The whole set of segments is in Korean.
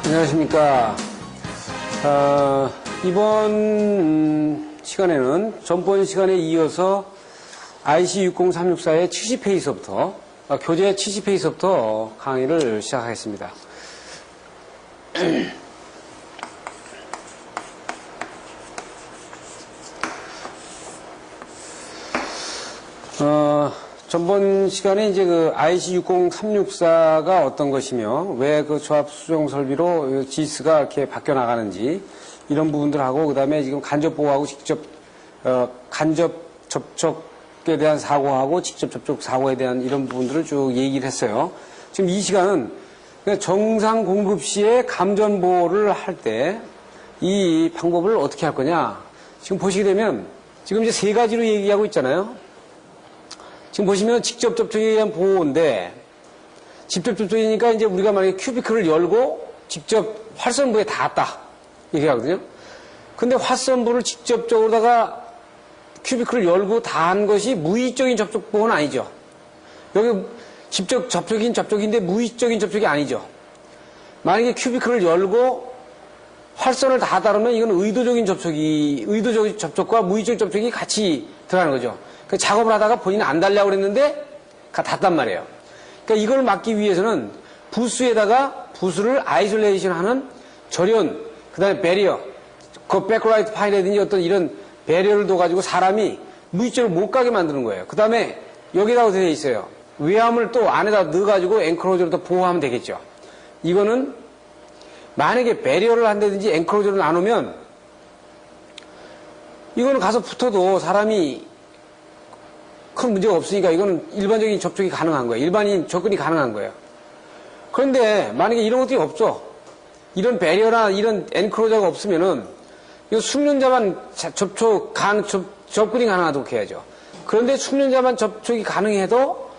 안녕하십니까. 이번 시간에는 전번 시간에 이어서 IC60364의 70페이지서부터, 교재 70페이지서부터 강의를 시작하겠습니다. 전번 시간에 이제 그 IC60364가 어떤 것이며 왜 그 조합 수정 설비로 GIS가 이렇게 바뀌어 나가는지 이런 부분들하고 그다음에 지금 간접 보호하고 직접 간접 접촉에 대한 사고하고 직접 접촉 사고에 대한 이런 부분들을 쭉 얘기를 했어요. 지금 이 시간은 정상 공급 시에 감전 보호를 할 때 이 방법을 어떻게 할 거냐. 지금 보시게 되면 지금 이제 세 가지로 얘기하고 있잖아요. 지금 보시면 직접 접촉에 의한 보호인데, 직접 접촉이니까 이제 우리가 만약에 큐비클을 열고 직접 활선부에 닿았다. 얘기하거든요. 근데 활선부를 직접적으로다가 큐비클을 열고 닿은 것이 무의식적인 접촉 보호는 아니죠. 여기 직접 접촉인 접촉인데 무의식적인 접촉이 아니죠. 만약에 큐비클을 열고 활선을 닿았다면 이건 의도적인 접촉과 무의식적인 접촉이 같이 들어가는 거죠. 그 작업을 하다가 본인은 안 달라고 그랬는데 닿았단 말이에요. 그러니까 이걸 막기 위해서는 부스를 아이솔레이션 하는 절연, 그 다음에 배리어, 그 백라이트 파이라든지 어떤 이런 배리어를 둬가지고 사람이 무의식적으로 못 가게 만드는 거예요. 그 다음에 여기다가 어떻게 돼 있어요? 외암을 또 안에다 넣어가지고 앵크로저로 또 보호하면 되겠죠. 이거는 만약에 배리어를 한다든지 앵크로저를 나누면 이거는 가서 붙어도 사람이 큰 문제가 없으니까 이거는 일반적인 접촉이 가능한 거예요. 일반인 접근이 가능한 거예요. 그런데 만약에 이런 것들이 없죠. 이런 배리어나 이런 엔크로저가 없으면은 이거 숙련자만 접근이 가능하도록 해야죠. 그런데 숙련자만 접촉이 가능해도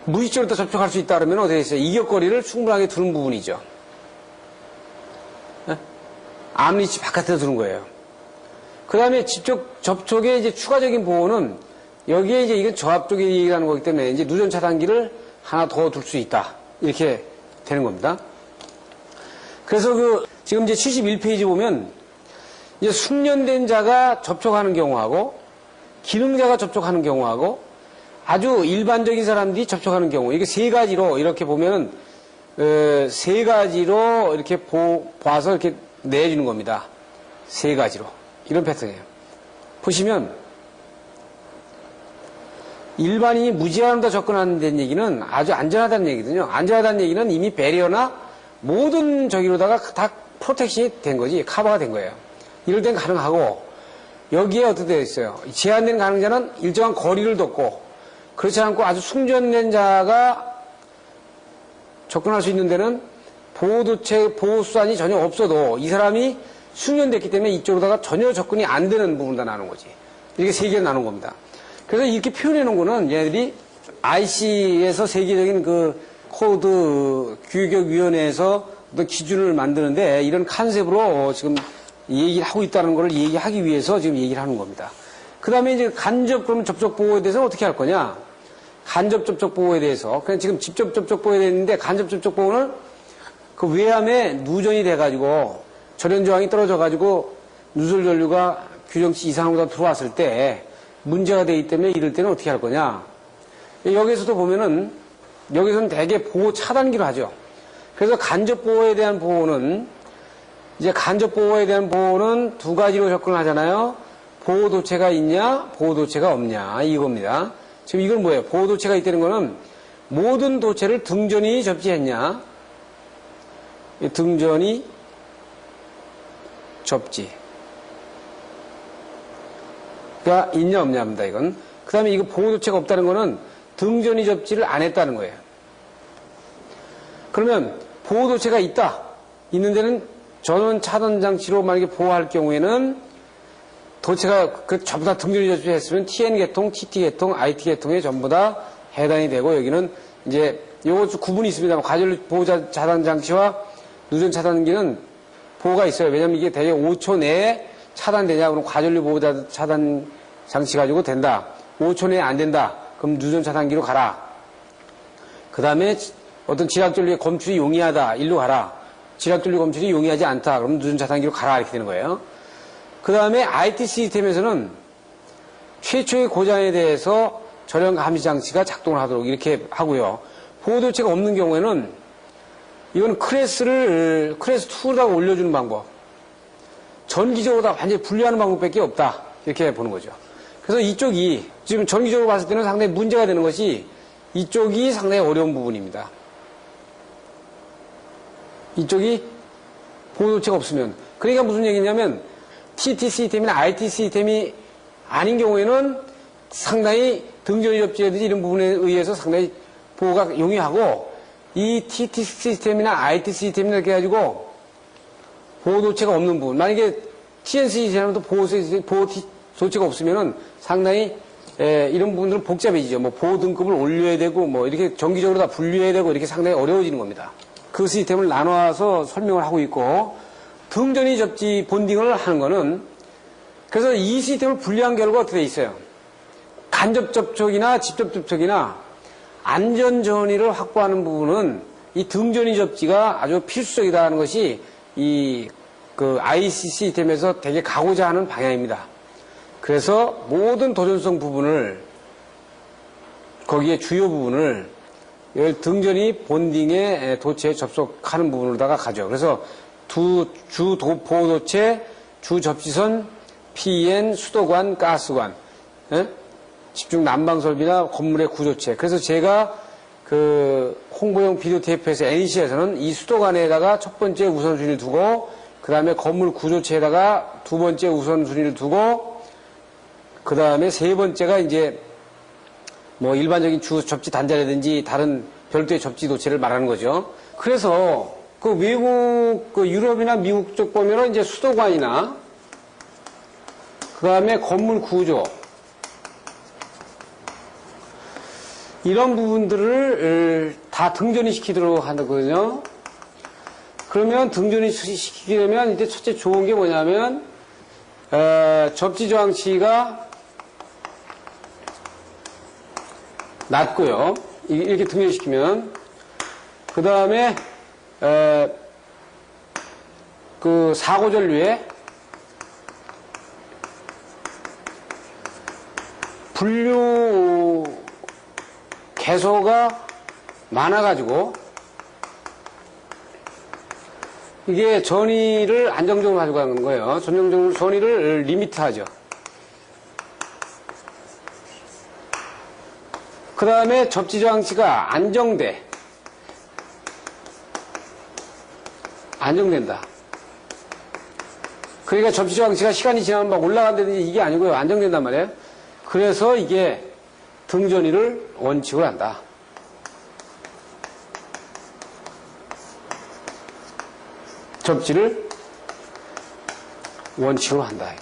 무의식적으로 접촉할 수 있다 그러면 어떻게 됐어요? 이격거리를 충분하게 두는 부분이죠. 암리치 바깥에 두는 거예요. 그 다음에 직접 접촉의 이제 추가적인 보호는 여기에 이제 이건 저압 쪽에 얘기하는 거기 때문에 이제 누전 차단기를 하나 더 둘 수 있다. 이렇게 되는 겁니다. 그래서 지금 이제 71페이지 보면 이제 숙련된 자가 접촉하는 경우하고 기능자가 접촉하는 경우하고 아주 일반적인 사람들이 접촉하는 경우 이게 세 가지로 이렇게 보면 세 가지로 이렇게 봐서 이렇게 내주는 겁니다. 세 가지로. 이런 패턴이에요. 보시면 일반인이 무제한으로 접근하는 데는 얘기는 아주 안전하다는 얘기거든요. 안전하다는 얘기는 이미 배리어나 모든 저기로다가 다 프로텍션이 된 거지, 커버가 된 거예요. 이럴 땐 가능하고 여기에 어떻게 되어 있어요? 제한된 가능자는 일정한 거리를 뒀고 그렇지 않고 아주 숙련된 자가 접근할 수 있는 데는 보호수단이 전혀 없어도 이 사람이 숙련됐기 때문에 이쪽으로다가 전혀 접근이 안 되는 부분을 다 나눈 거지. 이렇게 세 개를 나눈 겁니다. 그래서 이렇게 표현해 놓은 거는 얘네들이 IC에서 세계적인 그 코드 규격위원회에서 어떤 기준을 만드는데 이런 컨셉으로 지금 얘기를 하고 있다는 걸 얘기하기 위해서 지금 얘기를 하는 겁니다. 그 다음에 이제 간접 그럼 접촉 보호에 대해서 어떻게 할 거냐? 간접 접촉 보호에 대해서. 그냥 지금 직접 접촉 보호에 대했는데 간접 접촉 보호는 그 외암에 누전이 돼가지고 절연 저항이 떨어져가지고 누설 전류가 규정치 이상으로 들어왔을 때 문제가 되기 때문에 이럴 때는 어떻게 할 거냐. 여기서도 보면은 여기서는 대개 보호 차단기로 하죠. 그래서 간접 보호에 대한 보호는 이제 간접 보호에 대한 보호는 두 가지로 접근을 하잖아요. 보호 도체가 있냐, 보호 도체가 없냐 이겁니다. 지금 이건 뭐예요? 보호 도체가 있다는 거는 모든 도체를 등전이 접지했냐, 등전이 접지가 있냐 없냐입니다. 이건. 그 다음에 이거 보호도체가 없다는 거는 등전이 접지를 안 했다는 거예요. 그러면 보호도체가 있는 데는 전원 차단 장치로 만약에 보호할 경우에는 도체가 전부 다 등전이 접지했으면 TN 계통, TT 계통, IT 계통에 전부 다 해당이 되고 여기는 이제 요거 구분이 있습니다. 과전류 보호 차단 장치와 누전 차단기는 보호가 있어요. 왜냐면 이게 대개 5초 내에 차단되냐, 그럼 과전류 보호 차단 장치 가지고 된다. 5초 내에 안 된다. 그럼 누전 차단기로 가라. 그 다음에 어떤 지락전류의 검출이 용이하다. 일로 가라. 지락전류 검출이 용이하지 않다. 그럼 누전 차단기로 가라. 이렇게 되는 거예요. 그 다음에 IT 시스템에서는 최초의 고장에 대해서 절연 감지 장치가 작동을 하도록 이렇게 하고요. 보호도체가 없는 경우에는 이건 클래스 2로다가 올려주는 방법. 전기적으로 다 완전히 분리하는 방법밖에 없다. 이렇게 보는 거죠. 그래서 이쪽이 지금 전기적으로 봤을 때는 상당히 문제가 되는 것이 이쪽이 상당히 어려운 부분입니다. 이쪽이 보호도체가 없으면. 그러니까 무슨 얘기냐면 TT 시스템이나 IT 시스템이 아닌 경우에는 상당히 등전이 접지라든지 이런 부분에 의해서 상당히 보호가 용이하고 이 TT 시스템이나 IT 시스템이나 이렇게 해가지고 보호도체가 없는 부분. 만약에 TNC 시스템도 보호도체가 없으면은 상당히 이런 부분들은 복잡해지죠. 뭐 보호 등급을 올려야 되고 뭐 이렇게 정기적으로 다 분류해야 되고 이렇게 상당히 어려워지는 겁니다. 그 시스템을 나눠서 설명을 하고 있고 등전이 접지 본딩을 하는 거는 그래서 이 시스템을 분리한 결과 어떻게 돼 있어요? 간접 접촉이나 직접 접촉이나 안전 전이를 확보하는 부분은 이 등전이 접지가 아주 필수적이다 하는 것이 그 IC 시스템에서 되게 가고자 하는 방향입니다. 그래서 모든 도전성 부분을 거기에 주요 부분을 등전이 본딩에 도체에 접속하는 부분으로다가 가죠. 그래서 주 보호도체, 주 접지선, PN, 수도관, 가스관, 집중 난방 설비나 건물의 구조체. 그래서 제가 그 홍보용 비디오 테이프에서 NC에서는 이 수도관에다가 첫 번째 우선순위를 두고 그 다음에 건물 구조체에다가 두 번째 우선순위를 두고 그 다음에 세 번째가 이제 뭐 일반적인 주 접지 단자라든지 다른 별도의 접지 도체를 말하는 거죠. 그래서 그 외국, 그 유럽이나 미국 쪽 보면은 이제 수도관이나 그 다음에 건물 구조 이런 부분들을 다 등전이 시키도록 하거든요. 그러면 등전이 시키려면 이제 첫째 좋은 게 뭐냐면 접지 저항치가 낮고요. 이렇게 등전시키면 그 다음에 그 사고전류에 분류 개소가 많아가지고 이게 전위를 안정적으로 가지고 가는 거예요. 전위를 리미트하죠. 그 다음에 접지 저항치가 안정된다. 그러니까 접지 저항치가 시간이 지나면 막 올라간다든지 이게 아니고요. 안정된단 말이에요. 그래서 이게 등전위를 원칙으로 한다. 접지를 원칙으로 한다.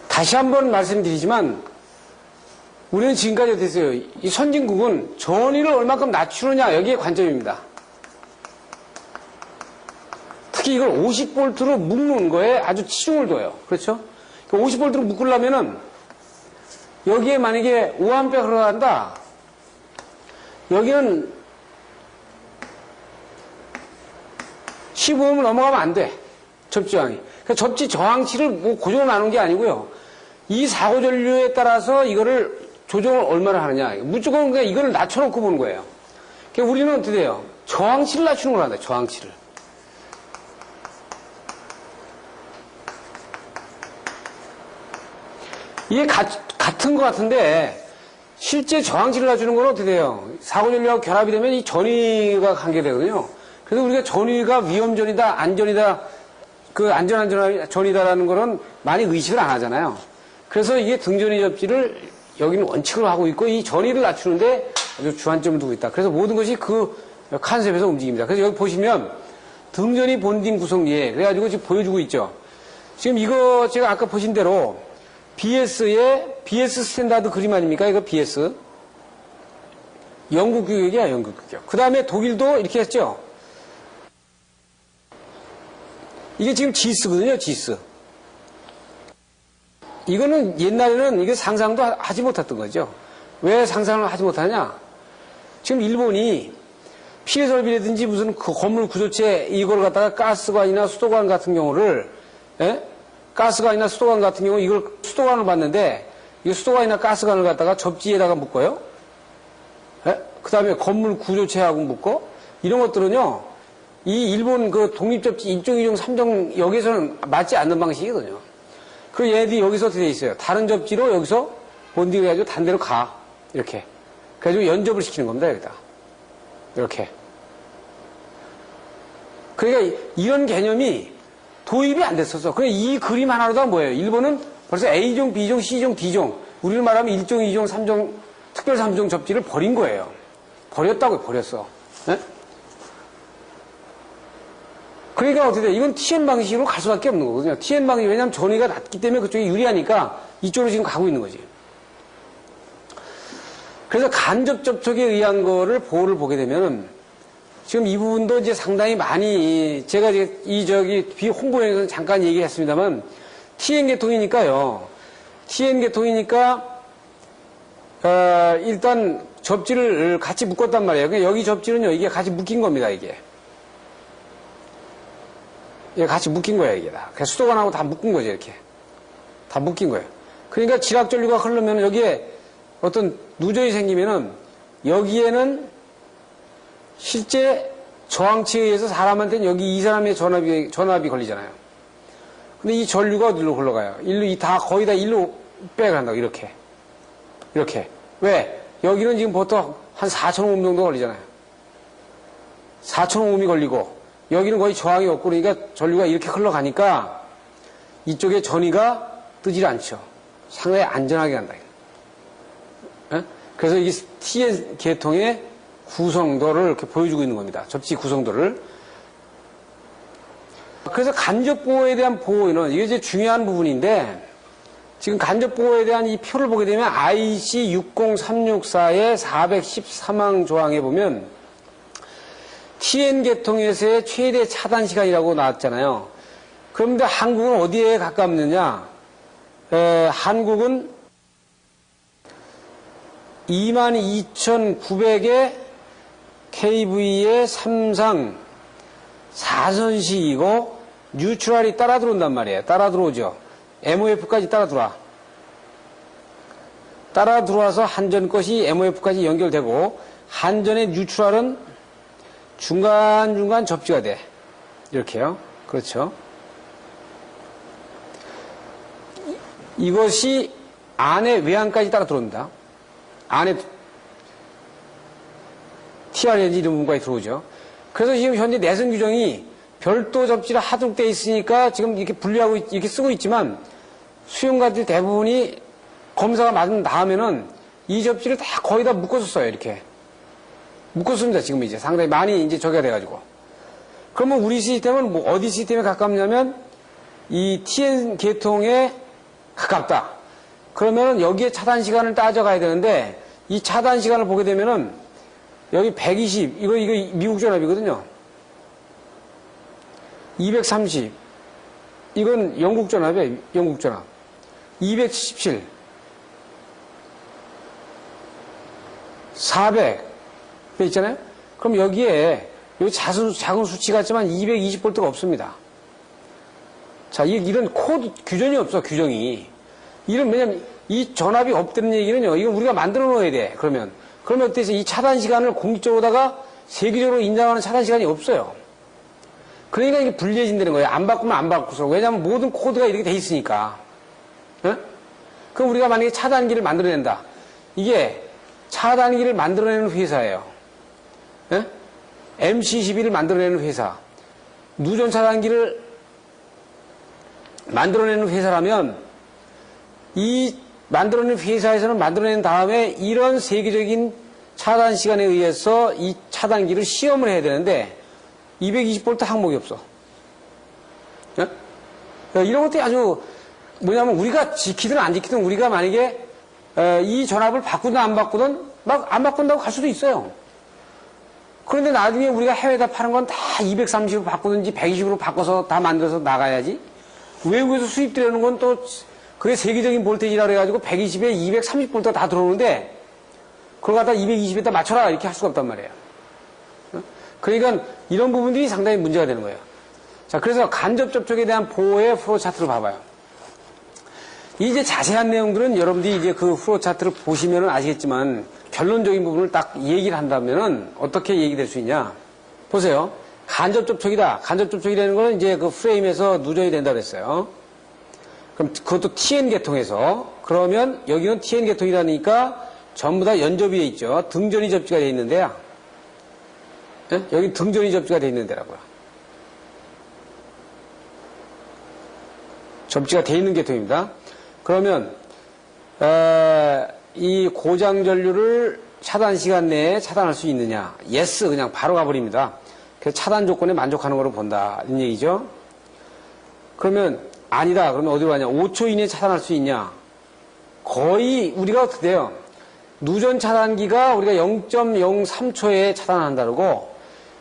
다시 한번 말씀드리지만 우리는 지금까지 어땠어요? 이 선진국은 전위를 얼마큼 낮추느냐 여기에 관점입니다. 특히 이걸 50V로 묶는 거에 아주 치중을 둬요. 그렇죠? 50V로 묶으려면은 여기에 만약에 5A 흘러간다. 여기는 15Ω을 넘어가면 안 돼. 접지 저항이. 그러니까 접지 저항치를 뭐 고정을 나눈 게 아니고요. 이 사고 전류에 따라서 이거를 조정을 얼마나 하느냐. 무조건 그냥 이거를 낮춰놓고 보는 거예요. 그러니까 우리는 어떻게 돼요? 저항치를 낮추는 걸 한다. 저항치를. 이게 같은 것 같은데 실제 저항치를 낮추는 건 어떻게 돼요? 사고 전류하고 결합이 되면 이 전위가 관계되거든요. 그래서 우리가 전위가 위험전이다, 안전이다, 그 안전한 전이다라는 거는 많이 의식을 안 하잖아요. 그래서 이게 등전위 접지를 여기는 원칙으로 하고 있고 이 전위를 낮추는데 아주 주안점을 두고 있다. 그래서 모든 것이 그 컨셉에서 움직입니다. 그래서 여기 보시면 등전위 본딩 구성예 그래가지고 지금 보여주고 있죠. 지금 이거 제가 아까 보신 대로 BS 스탠다드 그림 아닙니까? 이거 BS. 영국 규격이야, 영국 규격. 그 다음에 독일도 이렇게 했죠. 이게 지금 지스거든요, 지스. 이거는 옛날에는 이게 상상도 하지 못했던 거죠. 왜 상상을 하지 못하냐? 지금 일본이 피해 설비라든지 무슨 그 건물 구조체 이걸 갖다가 가스관이나 수도관 같은 경우를, 예? 가스관이나 수도관 같은 경우 이걸 수도관을 봤는데 이 수도관이나 가스관을 갖다가 접지에다가 묶어요. 예? 그 다음에 건물 구조체하고 묶어. 이런 것들은요, 이 일본 그 독립접지 1종, 2종, 3종 여기서는 맞지 않는 방식이거든요. 그 얘네들이 여기서 어떻게 돼 있어요? 다른 접지로 여기서 본딩을 해가지고 단대로 가. 이렇게. 그래가지고 연접을 시키는 겁니다, 여기다. 이렇게. 그러니까 이런 개념이 도입이 안 됐었어. 그러니까 이 그림 하나로 다 뭐예요? 일본은 벌써 A종, B종, C종, D종, 우리를 말하면 1종, 2종, 3종, 특별 3종 접지를 버린 거예요. 버렸다고요, 버렸어. 네? 그러니까 어떻게 돼? 이건 TN 방식으로 갈 수밖에 없는 거거든요. TN 방식, 왜냐하면 전위가 낮기 때문에 그쪽이 유리하니까 이쪽으로 지금 가고 있는 거지. 그래서 간접 접촉에 의한 거를 보호를 보게 되면은 지금 이 부분도 이제 상당히 많이 제가 비홍보에서는 잠깐 얘기했습니다만 TN 계통이니까요. TN 계통이니까 일단 접지를 같이 묶었단 말이에요. 그러니까 여기 접지는요, 이게 같이 묶인 겁니다, 이게. 이게 같이 묶인 거야, 이게 다. 그래서 수도관하고 다 묶은 거죠, 이렇게. 다 묶인 거예요. 그러니까 지락전류가 흐르면 여기에 어떤 누전이 생기면은 여기에는 실제 저항치에 의해서 사람한테는 여기 이 사람의 전압이 걸리잖아요. 근데 이 전류가 어디로 흘러가요? 거의 다 일로 빼간다고, 이렇게. 이렇게. 왜? 여기는 지금 보통 한 4,000오hm 정도 걸리잖아요. 4,000ohm이 걸리고, 여기는 거의 저항이 없고, 그러니까 전류가 이렇게 흘러가니까 이쪽에 전위가 뜨질 않죠. 상당히 안전하게 간다. 예? 그래서 이게 TN 계통의 구성도를 이렇게 보여주고 있는 겁니다. 접지 구성도를. 그래서 간접보호에 대한 보호는 이게 이제 중요한 부분인데, 지금 간접보호에 대한 이 표를 보게 되면 IC 60364의 413항 조항에 보면 TN 계통에서의 최대 차단 시간이라고 나왔잖아요. 그런데 한국은 어디에 가깝느냐? 한국은 22,900의 KV의 3상 4선식이고 뉴트럴이 따라 들어온단 말이에요. 따라 들어오죠. MOF까지 따라 들어와. 따라 들어와서 한전 것이 MOF까지 연결되고 한전의 뉴트럴은 중간중간 접지가 돼. 이렇게요. 그렇죠. 이것이 안에 외항까지 따라 들어옵니다. 안에 TRNG 이런 부분까지 들어오죠. 그래서 지금 현재 내선 규정이 별도 접지를 하도록 되어 있으니까 지금 이렇게 분리하고 이렇게 쓰고 있지만 수용가들 대부분이 검사가 맞은 다음에는 이 접지를 다 거의 다 묶어서 써요. 이렇게 묶었습니다. 지금 이제 상당히 많이 이제 저기가 돼가지고. 그러면 우리 시스템은 뭐 어디 시스템에 가깝냐면 이 TN 계통에 가깝다. 그러면은 여기에 차단 시간을 따져가야 되는데 이 차단 시간을 보게 되면은 여기 120 이거 미국 전압이거든요. 230 이건 영국 전압이에요. 영국 전압. 277 400 있잖아요. 그럼 여기에 여기 작은 수치 같지만 220V가 없습니다. 자, 이런 코드 규정이 없어. 규정이. 왜냐면 이 전압이 없다는 얘기는요. 이건 우리가 만들어 놓아야 돼. 그러면 어때서 이 차단 시간을 공식적으로다가 세계적으로 인정하는 차단 시간이 없어요. 그러니까 이게 불리해진다는 거예요. 안 바꾸면 안 바꾸서. 왜냐하면 모든 코드가 이렇게 돼 있으니까. 어? 그럼 우리가 만약에 차단기를 만들어낸다. 이게 차단기를 만들어내는 회사예요. 어? MC12를 만들어내는 회사. 누전 차단기를 만들어내는 회사라면 이 만들어낸 회사에서는 만들어낸 다음에 이런 세계적인 차단 시간에 의해서 이 차단기를 시험을 해야 되는데 220V 항목이 없어. 예? 이런 것들이 아주 뭐냐면 우리가 지키든 안 지키든 우리가 만약에 이 전압을 바꾸든 안 바꾸든 막 안 바꾼다고 갈 수도 있어요. 그런데 나중에 우리가 해외에다 파는 건 다 230으로 바꾸든지 120으로 바꿔서 다 만들어서 나가야지. 외국에서 수입되는 건 또 그게 세계적인 볼테이지라 그래가지고 120에 230V가 다 들어오는데 그걸 갖다 220에다 맞춰라 이렇게 할 수가 없단 말이에요. 그러니까 이런 부분들이 상당히 문제가 되는 거예요. 자, 그래서 간접 접촉에 대한 보호의 프로 차트를 봐봐요. 이제 자세한 내용들은 여러분들이 이제 그 프로 차트를 보시면 아시겠지만 결론적인 부분을 딱 얘기를 한다면은 어떻게 얘기될 수 있냐? 보세요. 간접 접촉이다. 간접 접촉이라는 거는 이제 그 프레임에서 누전이 된다고 했어요. 그럼 그것도 TN 계통에서 그러면 여기는 TN 계통이라니까 전부 다 연접이 돼 있죠. 등전이 접지가 돼 있는데요. 네? 여기 등전이 접지가 돼 있는 데라고요. 접지가 돼 있는 계통입니다. 그러면 이 고장 전류를 차단 시간 내에 차단할 수 있느냐? yes, 그냥 바로 가버립니다. 그래서 차단 조건에 만족하는 거로 본다. 이런 얘기죠. 그러면 아니다. 그러면 어디로 가냐? 5초 이내에 차단할 수 있냐? 거의 우리가 어떻게 돼요? 누전 차단기가 우리가 0.03초에 차단한다 그러고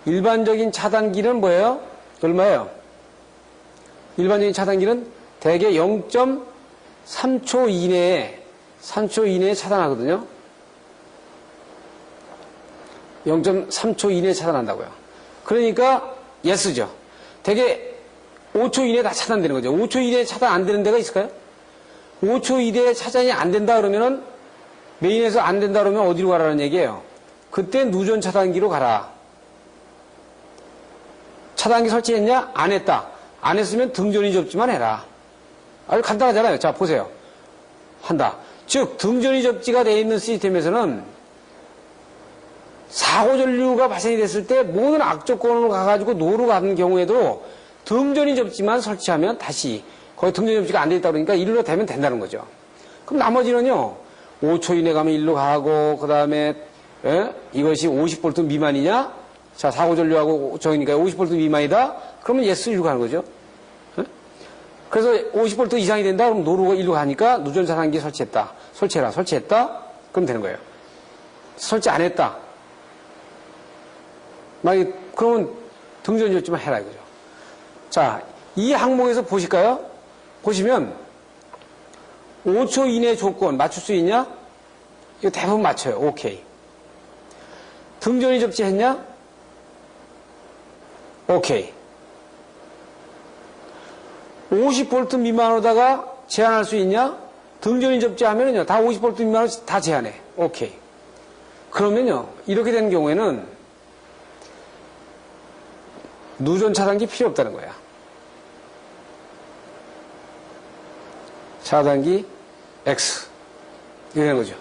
일반적인 차단기는 뭐예요? 얼마예요? 일반적인 차단기는 대개 0.3초 이내에 차단하거든요. 0.3초 이내에 차단한다고요. 그러니까 예스죠. 대개 5초 이내에 다 차단되는 거죠. 5초 이내에 차단 안 되는 데가 있을까요? 5초 이내에 차단이 안 된다 그러면은 메인에서 안 된다 그러면 어디로 가라는 얘기예요? 그때 누전 차단기로 가라. 차단기 설치했냐? 안 했다. 안 했으면 등전이 접지만 해라. 아주 간단하잖아요. 자, 보세요. 한다. 즉, 등전이 접지가 되어 있는 시스템에서는 사고 전류가 발생이 됐을 때 모든 악조건으로 가가지고 노로 가는 경우에도 등전이 접지만 설치하면 다시 거기 등전이 접지가 안 돼 있다 그러니까 일로 되면 된다는 거죠. 그럼 나머지는요, 5초 이내 가면 일로 가고, 그 다음에, 이것이 50V 미만이냐? 자, 사고 전류하고 저기니까 50V 미만이다? 그러면 예스 일로 가는 거죠. 그래서 50V 이상이 된다? 그럼 노루가 일로 가니까 누전 차단기 설치했다. 설치했다? 그럼 되는 거예요. 설치 안 했다. 만약에, 그러면 등전 접지만 해라 이거죠. 자, 이 항목에서 보실까요? 보시면, 5초 이내 조건 맞출 수 있냐? 이거 대부분 맞춰요. 오케이. 등전이 접지했냐? 오케이. 50V 미만으로다가 제한할 수 있냐? 등전이 접지하면은요, 다 50V 미만으로 다 제한해. 오케이. 그러면요, 이렇게 되는 경우에는 누전 차단기 필요 없다는 거야. 차단기 X. 이렇게 되는 거죠.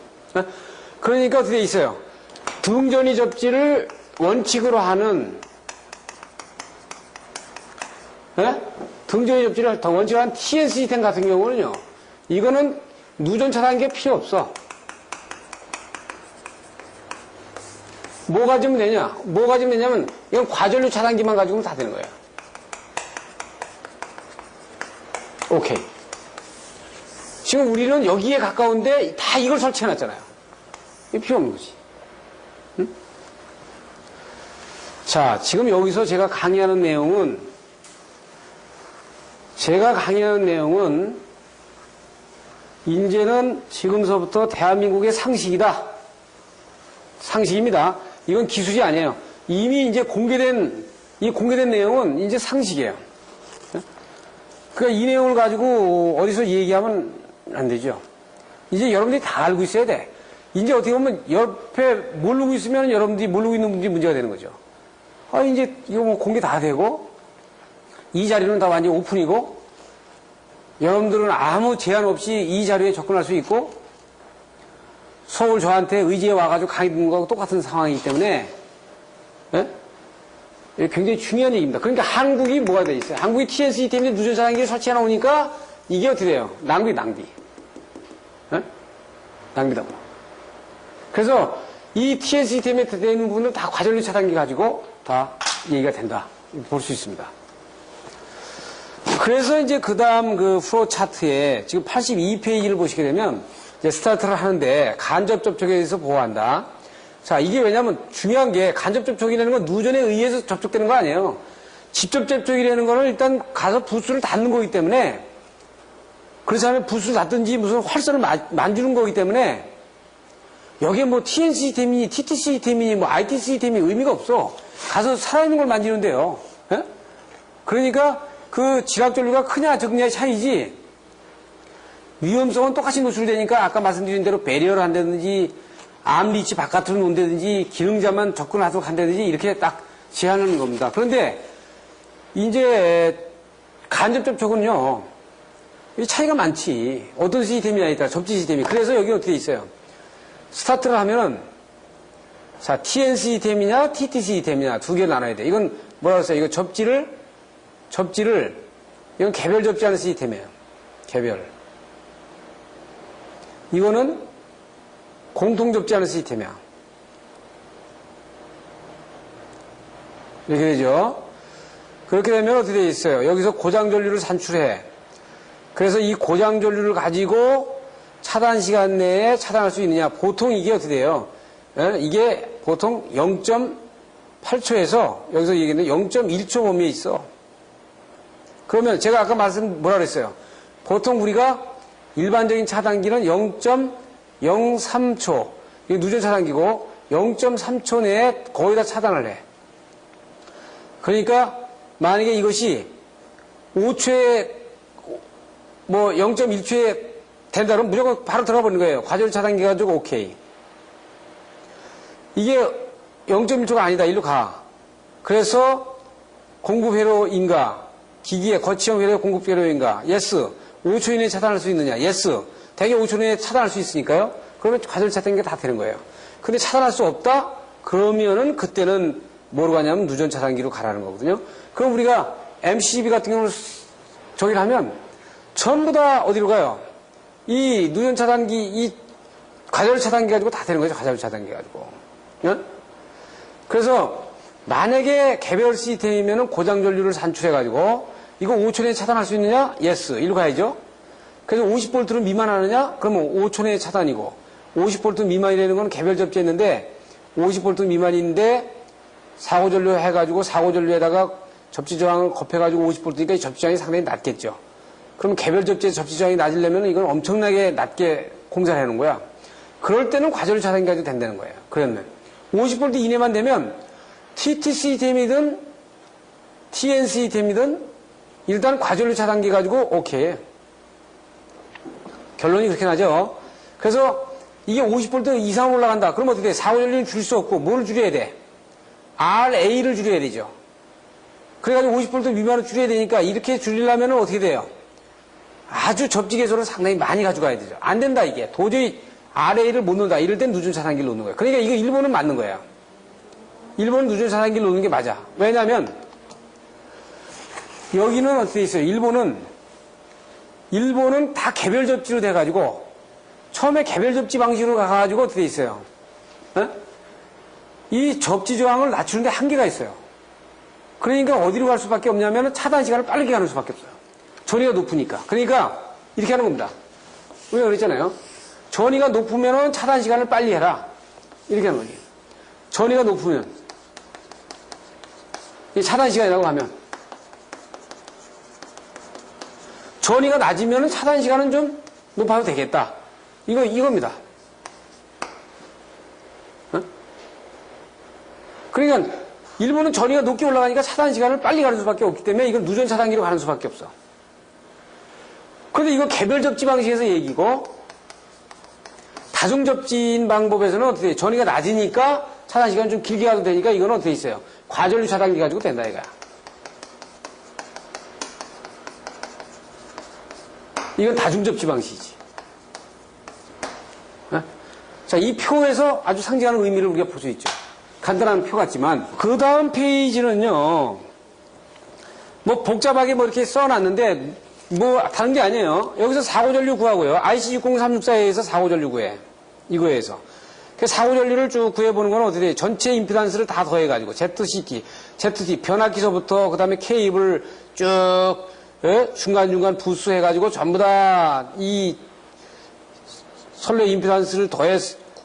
그러니까 어떻게 돼 있어요? 등전이 접지를 원칙으로 하는, 등전이 접지를 더 원칙으로 하는 TN 시스템 같은 경우는요, 이거는 누전 차단기가 필요 없어. 뭐 가지면 되냐? 뭐 가지면 되냐면, 이건 과전류 차단기만 가지고는 다 되는 거예요. 오케이. 지금 우리는 여기에 가까운데 다 이걸 설치해놨잖아요. 이게 필요 없는 거지. 응? 자, 지금 여기서 제가 강의하는 내용은 이제는 지금서부터 대한민국의 상식이다. 상식입니다. 이건 기술이 아니에요. 이미 이제 공개된 내용은 이제 상식이에요. 그러니까 이 내용을 가지고 어디서 얘기하면 안 되죠. 이제 여러분들이 다 알고 있어야 돼. 이제 어떻게 보면 옆에 모르고 있으면 여러분들이 모르고 있는 분들이 문제가 되는 거죠. 아, 이제 이거 뭐 공개 다 되고, 이 자리는 다 완전히 오픈이고, 여러분들은 아무 제한 없이 이 자리에 접근할 수 있고, 서울 저한테 의지에 와가지고 강의 듣는 거하고 똑같은 상황이기 때문에, 이게 굉장히 중요한 얘기입니다. 그러니까 한국이 뭐가 돼 있어요? 한국이 TN 시스템에 누전 차단기를 설치해 놓으니까 이게 어떻게 돼요? 낭비. 낭비다고. 그래서 이 TN 시스템에 되는 부분은 다 과전류 차단기 가지고 다 얘기가 된다. 볼 수 있습니다. 그래서 이제 그 다음 그 프로 차트에 지금 82페이지를 보시게 되면 이제 스타트를 하는데 간접 접촉에 대해서 보호한다. 자, 이게 왜냐면 중요한 게 간접 접촉이라는 건 누전에 의해서 접촉되는 거 아니에요. 직접 접촉이라는 거는 일단 가서 부스를 닫는 거기 때문에 그렇지 않으면 부스를 닫든지 무슨 활선을 만주는 거기 때문에 여기에 뭐 TNC 시스템이니 TTC 시스템이니 뭐 IT 시스템이 의미가 없어. 가서 살아있는 걸 만지는데요. 예? 그러니까 그 지각전류가 크냐 적냐의 차이지 위험성은 똑같이 노출되니까 아까 말씀드린 대로 배리어를 한다든지 암리치 바깥으로 논다든지 기능자만 접근하도록 한다든지 이렇게 딱 제한하는 겁니다. 그런데 이제 간접 접촉은요 이 차이가 많지. 어떤 시스템이냐에 따라 접지 시스템이. 그래서 여기 어떻게 있어요? 스타트를 하면은 자 TN 시스템이냐 TT 시스템이냐 두 개를 나눠야 돼. 이건 뭐라고 했어요? 이거 접지를 이건 개별 접지하는 시스템이에요. 개별. 이거는 공통 접지하는 시스템이야. 이렇게 되죠. 그렇게 되면 어떻게 되어 있어요? 여기서 고장전류를 산출해. 그래서 이 고장전류를 가지고 차단 시간 내에 차단할 수 있느냐. 보통 이게 어떻게 돼요? 이게 보통 0.8초에서 여기서 얘기했는데 0.1초 범위에 있어. 그러면 제가 아까 뭐라 그랬어요? 보통 우리가 일반적인 차단기는 0.03초, 이게 누전 차단기고 0.3초 내에 거의 다 차단을 해. 그러니까 만약에 이것이 5초에 뭐 0.1초에 된다 그러면 무조건 바로 들어가 버리는 거예요. 과절 차단기 가지고 오케이. 이게 0.1초가 아니다. 일로 가. 그래서 공급 회로인가? 기기의 거치형 회로 공급 회로인가? 예스. 5초 이내에 차단할 수 있느냐? 예스. 대개 5초 이내에 차단할 수 있으니까요. 그러면 과절 차단기가 다 되는 거예요. 근데 차단할 수 없다? 그러면은 그때는 뭐로 가냐면 누전 차단기로 가라는 거거든요. 그럼 우리가 MCB 같은 경우는 저기를 하면 전부 다 어디로 가요? 이 누전 차단기, 이 과절 차단기 가지고 다 되는 거죠. 과절 차단기 가지고. 그래서 만약에 개별 시스템이면 고장전류를 산출해가지고 이거 5초 내에 차단할 수 있느냐? 예스. 일로 가야죠. 그래서 50V를 미만하느냐? 그러면 5초 내에 차단이고 50V 미만이라는 건 개별 접지했는데 50V 미만인데 사고전류 해가지고 사고전류에다가 접지저항을 곱해가지고 50V니까 접지저항이 상당히 낮겠죠. 그럼 개별 접지의 접지저항이 낮으려면 이건 엄청나게 낮게 공사를 해놓은 거야. 그럴 때는 과절 차단기까지 된다는 거예요. 그러면 50V 이내만 되면 TT 시스템이든 TN 시스템이든 일단 과전류 차단기 가지고 오케이. 결론이 그렇게 나죠. 그래서 이게 50V 이상 올라간다. 그럼 어떻게 돼? 사고전류는 줄일 수 없고 뭐를 줄여야 돼? RA를 줄여야 되죠. 그래가지고 50V 미만으로 줄여야 되니까 이렇게 줄이려면 어떻게 돼요? 아주 접지 개소를 상당히 많이 가져가야 되죠. 안 된다 이게. 도저히 RA를 못 놓는다. 이럴 땐 누전 차단기를 놓는 거예요. 그러니까 이거 일본은 맞는 거예요. 일본은 누전 차단기를 놓는 게 맞아. 왜냐하면 여기는 어떻게 있어요? 일본은 다 개별 접지로 돼가지고 처음에 개별 접지 방식으로 가가지고 어떻게 있어요? 이 접지 저항을 낮추는 데 한계가 있어요. 그러니까 어디로 갈 수밖에 없냐면 차단 시간을 빠르게 가는 수밖에 없어요. 전위가 높으니까. 그러니까 이렇게 하는 겁니다. 우리가 그랬잖아요. 전위가 높으면 차단 시간을 빨리 해라. 이렇게 하는 거예요. 전위가 높으면 이 차단 시간이라고 하면 전위가 낮으면 차단 시간은 좀 높아도 되겠다. 이겁니다. 그러니까 일본은 전위가 높게 올라가니까 차단 시간을 빨리 가는 수밖에 없기 때문에 이건 누전 차단기로 가는 수밖에 없어. 그런데 이거 개별 접지 방식에서 얘기고 다중 접지인 방법에서는 어떻게 돼? 전위가 낮으니까 차단 시간 좀 길게 가도 되니까 이건 어떻게 있어요? 과전류 차단기 가지고 된다 이거야. 이건 다중 접지 방식이지. 자, 이 표에서 아주 상징하는 의미를 우리가 볼 수 있죠. 간단한 표 같지만 그 다음 페이지는요. 뭐 복잡하게 뭐 이렇게 써놨는데 뭐 다른 게 아니에요. 여기서 사고전류 구하고요. IC60364에서 사고전류 구해. 이거에서. 그 사고전류를 쭉 구해보는 건 어떻게 돼요? 전체 임피던스를 다 더해가지고 ZCT, ZT 변압기서부터 그 다음에 케이블 쭉 중간중간 부수해가지고 전부 다 이 선로 임피던스를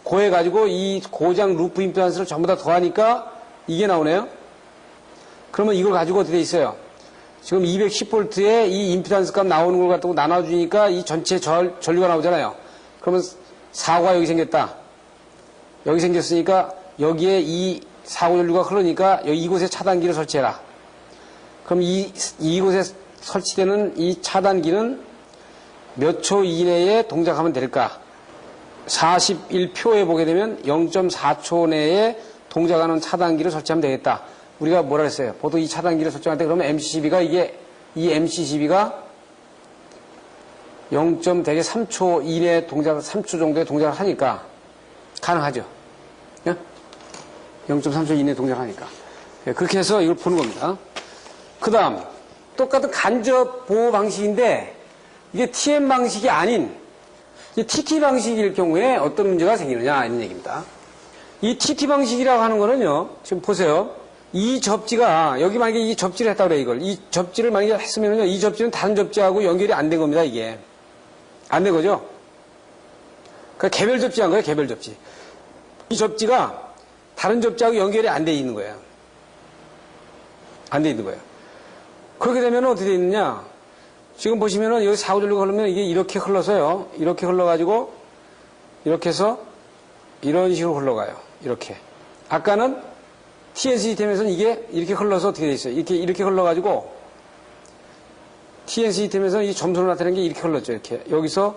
고해가지고 이 고장 루프 임피던스를 전부 다 더하니까 이게 나오네요. 그러면 이걸 가지고 어떻게 돼 있어요? 지금 210V에 이 임피던스 값 나오는 걸 갖고 나눠주니까 이 전체 전류가 나오잖아요. 그러면 사고가 여기 생겼다. 여기 생겼으니까 여기에 이 사고전류가 흐르니까 여기 이곳에 차단기를 설치해라. 그럼 이곳에 설치되는 이 차단기는 몇 초 이내에 동작하면 될까? 41표에 보게 되면 0.4초 내에 동작하는 차단기를 설치하면 되겠다. 우리가 뭐라 했어요? 보통 이 차단기를 설정할 때 그러면 MCCB가 이 MCCB가 0.3초 이내에 3초 정도의 동작을 하니까 가능하죠. 0.3초 이내에 동작을 하니까. 그렇게 해서 이걸 보는 겁니다. 그 다음, 똑같은 간접 보호 방식인데, 이게 TM 방식이 아닌, TT 방식일 경우에 어떤 문제가 생기느냐, 이런 얘기입니다. 이 TT 방식이라고 하는 거는요, 지금 보세요. 이 접지가, 여기 만약에 이 접지를 했다고 그래요, 이걸. 이 접지를 만약에 했으면요, 이 접지는 다른 접지하고 연결이 안 된 겁니다, 이게. 안 된 거죠? 그러니까 개별 접지한 거예요, 개별 접지. 이 접지가 다른 접지하고 연결이 안 돼 있는 거예요. 안 돼 있는 거예요. 그렇게 되면 어떻게 돼 있느냐? 지금 보시면은 여기 사고전류가 흐르면 이게 이렇게 흘러서요. 이렇게 흘러가지고 이렇게 해서 이런 식으로 흘러가요. 이렇게. 아까는 TN 시스템에서는 이게 이렇게 흘러서 어떻게 돼 있어요? 이렇게 흘러가지고 TN 시스템에서는 이 점선을 나타내는 게 이렇게 흘렀죠. 이렇게. 여기서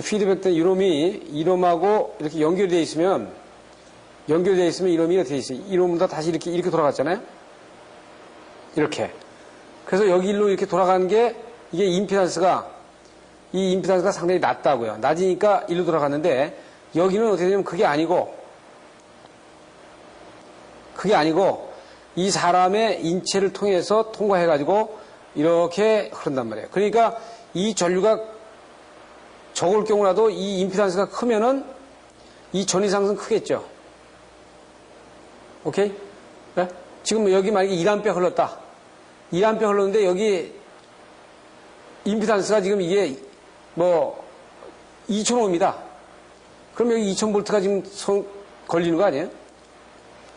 피드백된 이놈하고 이렇게 연결되어 있으면 이놈이 어떻게 있어요? 이놈보다 다시 이렇게 돌아갔잖아요? 이렇게. 그래서 여기 일로 이렇게 돌아가는 게 이게 임피던스가 상당히 낮다고요. 낮으니까 일로 돌아갔는데 여기는 어떻게 되냐면 그게 아니고 이 사람의 인체를 통해서 통과해가지고 이렇게 흐른단 말이에요. 그러니까 이 전류가 적을 경우라도 이 임피던스가 크면은 이 전위상승 크겠죠. 오케이? 네? 지금 여기 만약에 1A 흘렀다. 1A 흘렀는데 여기 임피던스가 지금 이게 뭐 2000ohm입니다. 그럼 여기 2000V가 지금 걸리는 거 아니에요?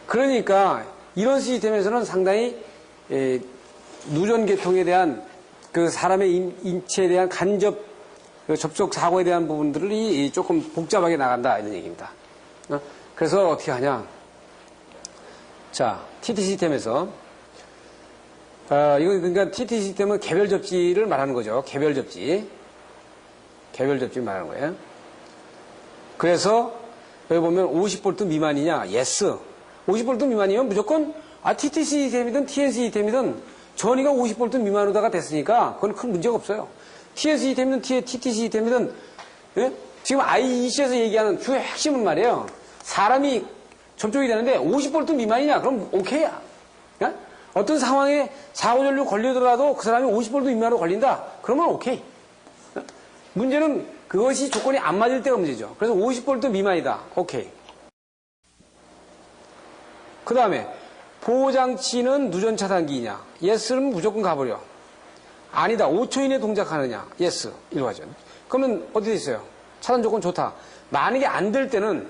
그러니까 이런 시스템에서는 상당히 누전 계통에 대한 그 사람의 인체에 대한 간접 접촉 사고에 대한 부분들이 조금 복잡하게 나간다 이런 얘기입니다. 그래서 어떻게 하냐? 자, TT 시스템에서 이거 그러니까 TT 시스템은 개별 접지를 말하는 거죠. 개별 접지를 말하는 거예요. 그래서 여기 보면 50V 미만이냐? yes. 50V 미만이면 무조건 TT 시스템이든 TN 시스템이든 전위가 50V 미만으로다가 됐으니까 그건 큰 문제가 없어요. TN 시스템이든 TT 시스템이든 예? 지금 IEC에서 얘기하는 주 핵심은 말이에요. 사람이 접촉이 되는데 50V 미만이냐? 그럼 오케이야. 예? 어떤 상황에 사고전류 걸리더라도 그 사람이 50V 미만으로 걸린다? 그러면 오케이. 예? 문제는 그것이 조건이 안 맞을 때가 문제죠. 그래서 50V 미만이다. 오케이. 그 다음에 보호장치는 누전차단기이냐? 예스는 무조건 가버려. 아니다. 5초 이내에 동작하느냐? 예스. 이로 하죠. 그러면 어디 있어요? 차단 조건 좋다. 만약에 안 될 때는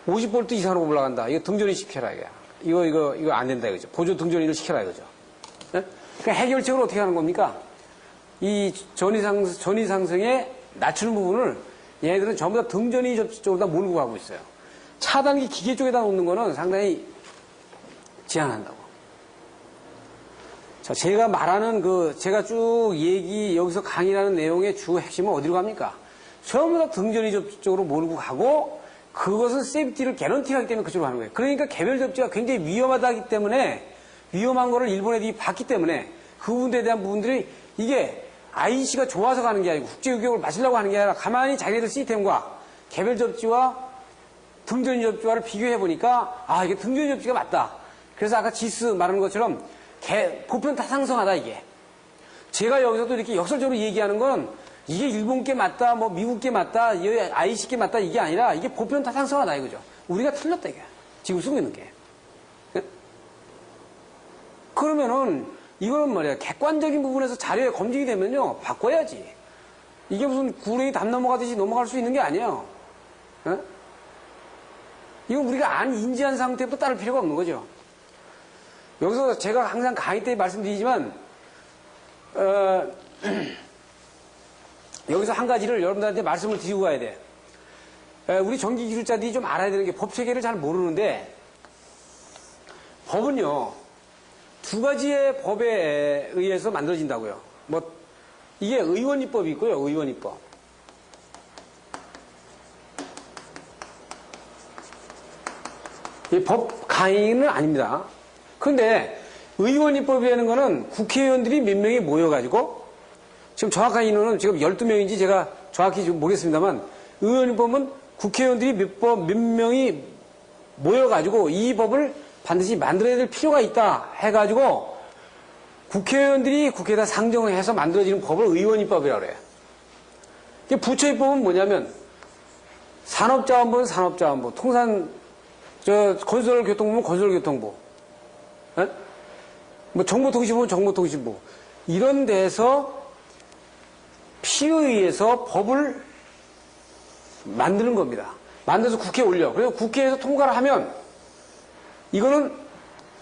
50V 이상으로 올라간다. 이거 등전이 시켜라. 이거 안 된다. 이거죠. 보조 등전이를 시켜라. 이거죠. 네? 그러니까 해결책으로 어떻게 하는 겁니까? 이 전위상승에 낮추는 부분을 얘네들은 전부 다 등전이 쪽으로 다 몰고 가고 있어요. 차단기 기계 쪽에다 놓는 거는 상당히 제한한다고. 자, 제가 말하는 제가 쭉 여기서 강의하는 내용의 주 핵심은 어디로 갑니까? 전부 다 등전이 쪽으로 몰고 가고, 그것은 세이프티를 개런티하기 때문에 그쪽으로 가는 거예요. 그러니까 개별 접지가 굉장히 위험하다기 때문에, 위험한 거를 일본 애들이 봤기 때문에, 그 부분에 대한 부분들이 이게 IEC가 좋아서 가는 게 아니고, 국제유격을 마시려고 하는 게 아니라, 가만히 자기네들 시스템과 개별 접지와 등전이 접지와를 비교해보니까, 이게 등전이 접지가 맞다. 그래서 아까 지스 말하는 것처럼, 보편 타상성하다, 이게. 제가 여기서도 이렇게 역설적으로 얘기하는 건, 이게 일본 게 맞다, 뭐 미국 게 맞다, IEC 게 맞다, 이게 아니라, 이게 보편 타상성하다, 이거죠. 우리가 틀렸다, 이게. 지금 쓰고 있는 게. 그러면은, 이거는 말이야, 객관적인 부분에서 자료에 검증이 되면요, 바꿔야지. 이게 무슨 구렁이 담 넘어가듯이 넘어갈 수 있는 게 아니에요. 이건 우리가 안 인지한 상태부터 따를 필요가 없는 거죠. 여기서 제가 항상 강의 때 말씀드리지만, 여기서 한 가지를 여러분들한테 말씀을 드리고 가야 돼. 우리 전기기술자들이 좀 알아야 되는 게 법 체계를 잘 모르는데, 법은요, 두 가지의 법에 의해서 만들어진다고요. 이게 의원입법이 있고요, 의원입법. 이 법 강의는 아닙니다. 그런데 의원입법이라는 거는 국회의원들이 몇 명이 모여가지고, 지금 정확한 인원은 지금 12명인지 제가 정확히 지금 모르겠습니다만, 의원입법은 국회의원들이 몇 명이 모여가지고 이 법을 반드시 만들어야 될 필요가 있다 해가지고 국회의원들이 국회에다 상정을 해서 만들어지는 법을 의원입법이라고 그래요. 부처입법은 뭐냐면 산업자원부는 산업자원부, 건설교통부는 건설교통부, 정보통신부는 정보통신부, 이런 데서 필요에 의해서 법을 만드는 겁니다. 만들어서 국회에 올려. 그래서 국회에서 통과를 하면 이거는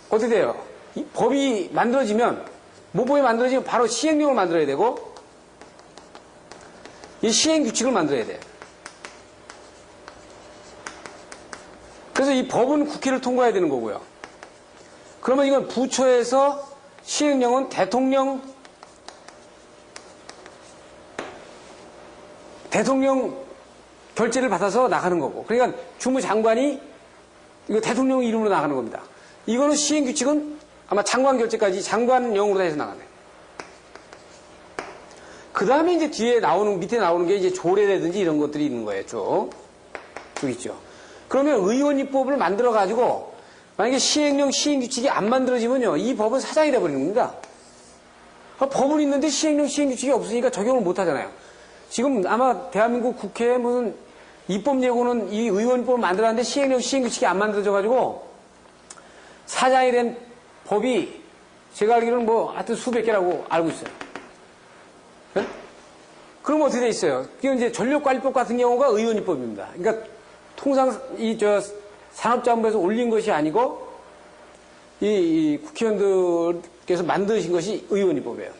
어떻게 돼요? 이 법이 만들어지면, 모법이 만들어지면 바로 시행령을 만들어야 되고 이 시행규칙을 만들어야 돼요. 그래서 이 법은 국회를 통과해야 되는 거고요. 그러면 이건 부처에서 시행령은 대통령 결재를 받아서 나가는 거고, 그러니까 주무장관이 이거 대통령 이름으로 나가는 겁니다. 이거는 시행규칙은 아마 장관 결재까지 장관령으로 해서 나가네. 그 다음에 이제 밑에 나오는 게 이제 조례라든지 이런 것들이 있는 거예요. 쭉 있죠. 그러면 의원입법을 만들어가지고 만약에 시행령, 시행규칙이 안 만들어지면요, 이 법은 사장이 돼버리는 겁니다. 법은 있는데 시행령, 시행규칙이 없으니까 적용을 못 하잖아요. 지금 아마 대한민국 국회에 무슨 입법 예고는 이 의원입법을 만들었는데 시행령, 시행규칙이 안 만들어져가지고 사장이 된 법이 제가 알기로는 하여튼 수백 개라고 알고 있어요. 네? 그럼 어떻게 돼 있어요? 그게 이제 전력관리법 같은 경우가 의원입법입니다. 그러니까 통상 산업자원부에서 올린 것이 아니고 이 국회의원들께서 만드신 것이 의원입법이에요.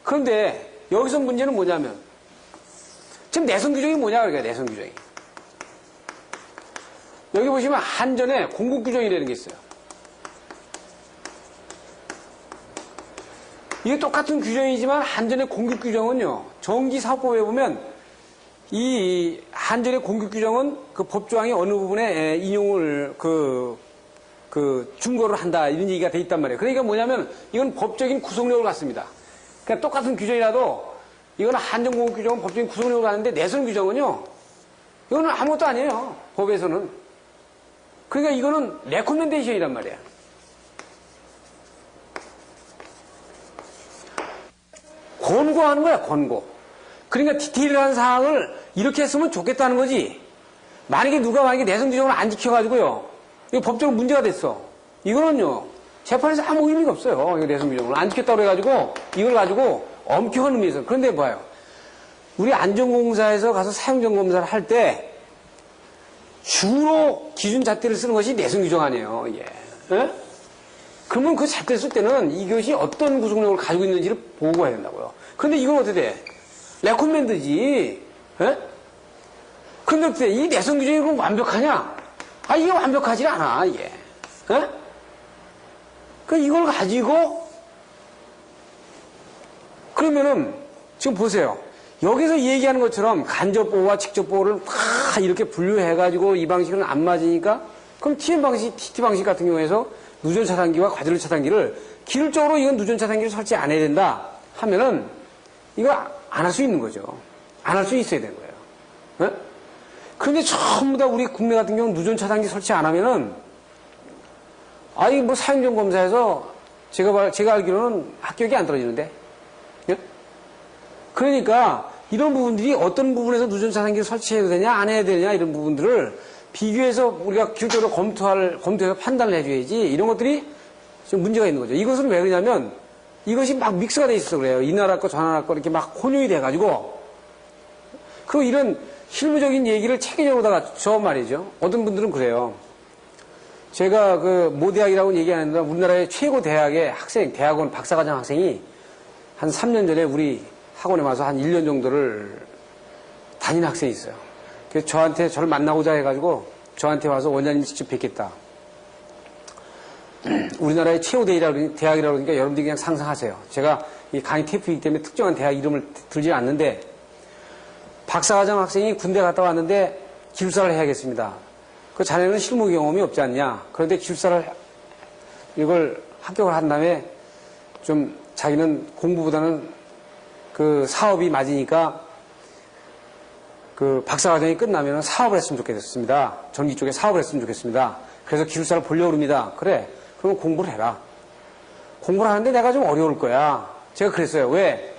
그런데 여기서 문제는 뭐냐면 지금 내성규정이 뭐냐 그러니까 내성규정이. 여기 보시면 한전에 공급규정이라는 게 있어요. 이게 똑같은 규정이지만 한전의 공급규정은요, 전기사업법에 보면 이 한전의 공급규정은 그 법조항이 어느 부분에 인용을 준거를 한다 이런 얘기가 돼 있단 말이에요. 그러니까 뭐냐면 이건 법적인 구속력을 갖습니다. 그러니까 똑같은 규정이라도 이건 한전공급규정은 법적인 구속력을 갖는데 내성규정은요, 이거는 아무것도 아니에요. 법에서는. 그러니까 이거는 레코멘데이션이란 말이에요. 권고하는 거야, 권고. 그러니까 디테일한 사항을 이렇게 했으면 좋겠다는 거지. 만약에 내성규정을 안 지켜가지고요, 이거 법적으로 문제가 됐어. 이거는요, 재판에서 아무 의미가 없어요. 이거 내성규정을 안 지켰다고 해가지고, 이걸 가지고 엄격한 의미에서. 그런데 봐요. 우리 안전공사에서 가서 사용점검사를 할 때, 주로 기준 잣대를 쓰는 것이 내성규정 아니에요. 예. 예? 그러면 그 잣대 쓸 때는 이것이 어떤 구속력을 가지고 있는지를 보고해야 된다고요. 그런데 이건 어떻게 돼? 레코멘드지. 예? 그런데 어떻게 돼? 이 내성규정이 그럼 완벽하냐? 이게 완벽하지 않아, 이게. 예? 이걸 가지고, 그러면은, 지금 보세요. 여기서 얘기하는 것처럼 간접보호와 직접보호를 다 이렇게 분류해가지고 이 방식은 안 맞으니까, 그럼 TM 방식, TT 방식 같은 경우에서 누전 차단기와 과전류 차단기를 기술적으로 이건 누전 차단기를 설치 안 해야 된다 하면은 이거 안 할 수 있는 거죠. 안 할 수 있어야 되는 거예요. 네? 그런데 전부 다 우리 국내 같은 경우는 누전 차단기 설치 안 하면은 사용전 검사에서 제가 알기로는 합격이 안 떨어지는데. 네? 그러니까 이런 부분들이 어떤 부분에서 누전 차단기를 설치해야 되냐 안 해야 되냐 이런 부분들을 비교해서 우리가 기술적으로 검토해서 판단을 해줘야지 이런 것들이 좀 문제가 있는 거죠. 이것은 왜 그러냐면 이것이 막 믹스가 돼 있어서 그래요. 이 나라 거 저 나라 거 이렇게 막 혼용이 돼가지고 그리고 이런 실무적인 얘기를 체계적으로다가 저 말이죠. 어떤 분들은 그래요. 제가 모대학이라고는 얘기 안 했는데 우리나라의 최고 대학의 학생, 대학원 박사과정 학생이 한 3년 전에 우리 학원에 와서 한 1년 정도를 다닌 학생이 있어요. 그래서 저를 만나고자 해가지고 저한테 와서 원장님 직접 뵙겠다. 우리나라의 최고 대학이라고 그러니까 여러분들이 그냥 상상하세요. 제가 이 강의 테이프이기 때문에 특정한 대학 이름을 들지 않는데 박사과정 학생이 군대 갔다 왔는데 기숙사를 해야겠습니다. 그 자네는 실무 경험이 없지 않냐. 그런데 기숙사를 이걸 합격을 한 다음에 좀 자기는 공부보다는 그 사업이 맞으니까 그 박사과정이 끝나면 사업을 했으면 좋겠습니다. 전기 쪽에 사업을 했으면 좋겠습니다. 그래서 기숙사를 보려고 합니다. 그래. 그럼 공부를 해라. 공부를 하는데 내가 좀 어려울 거야. 제가 그랬어요. 왜?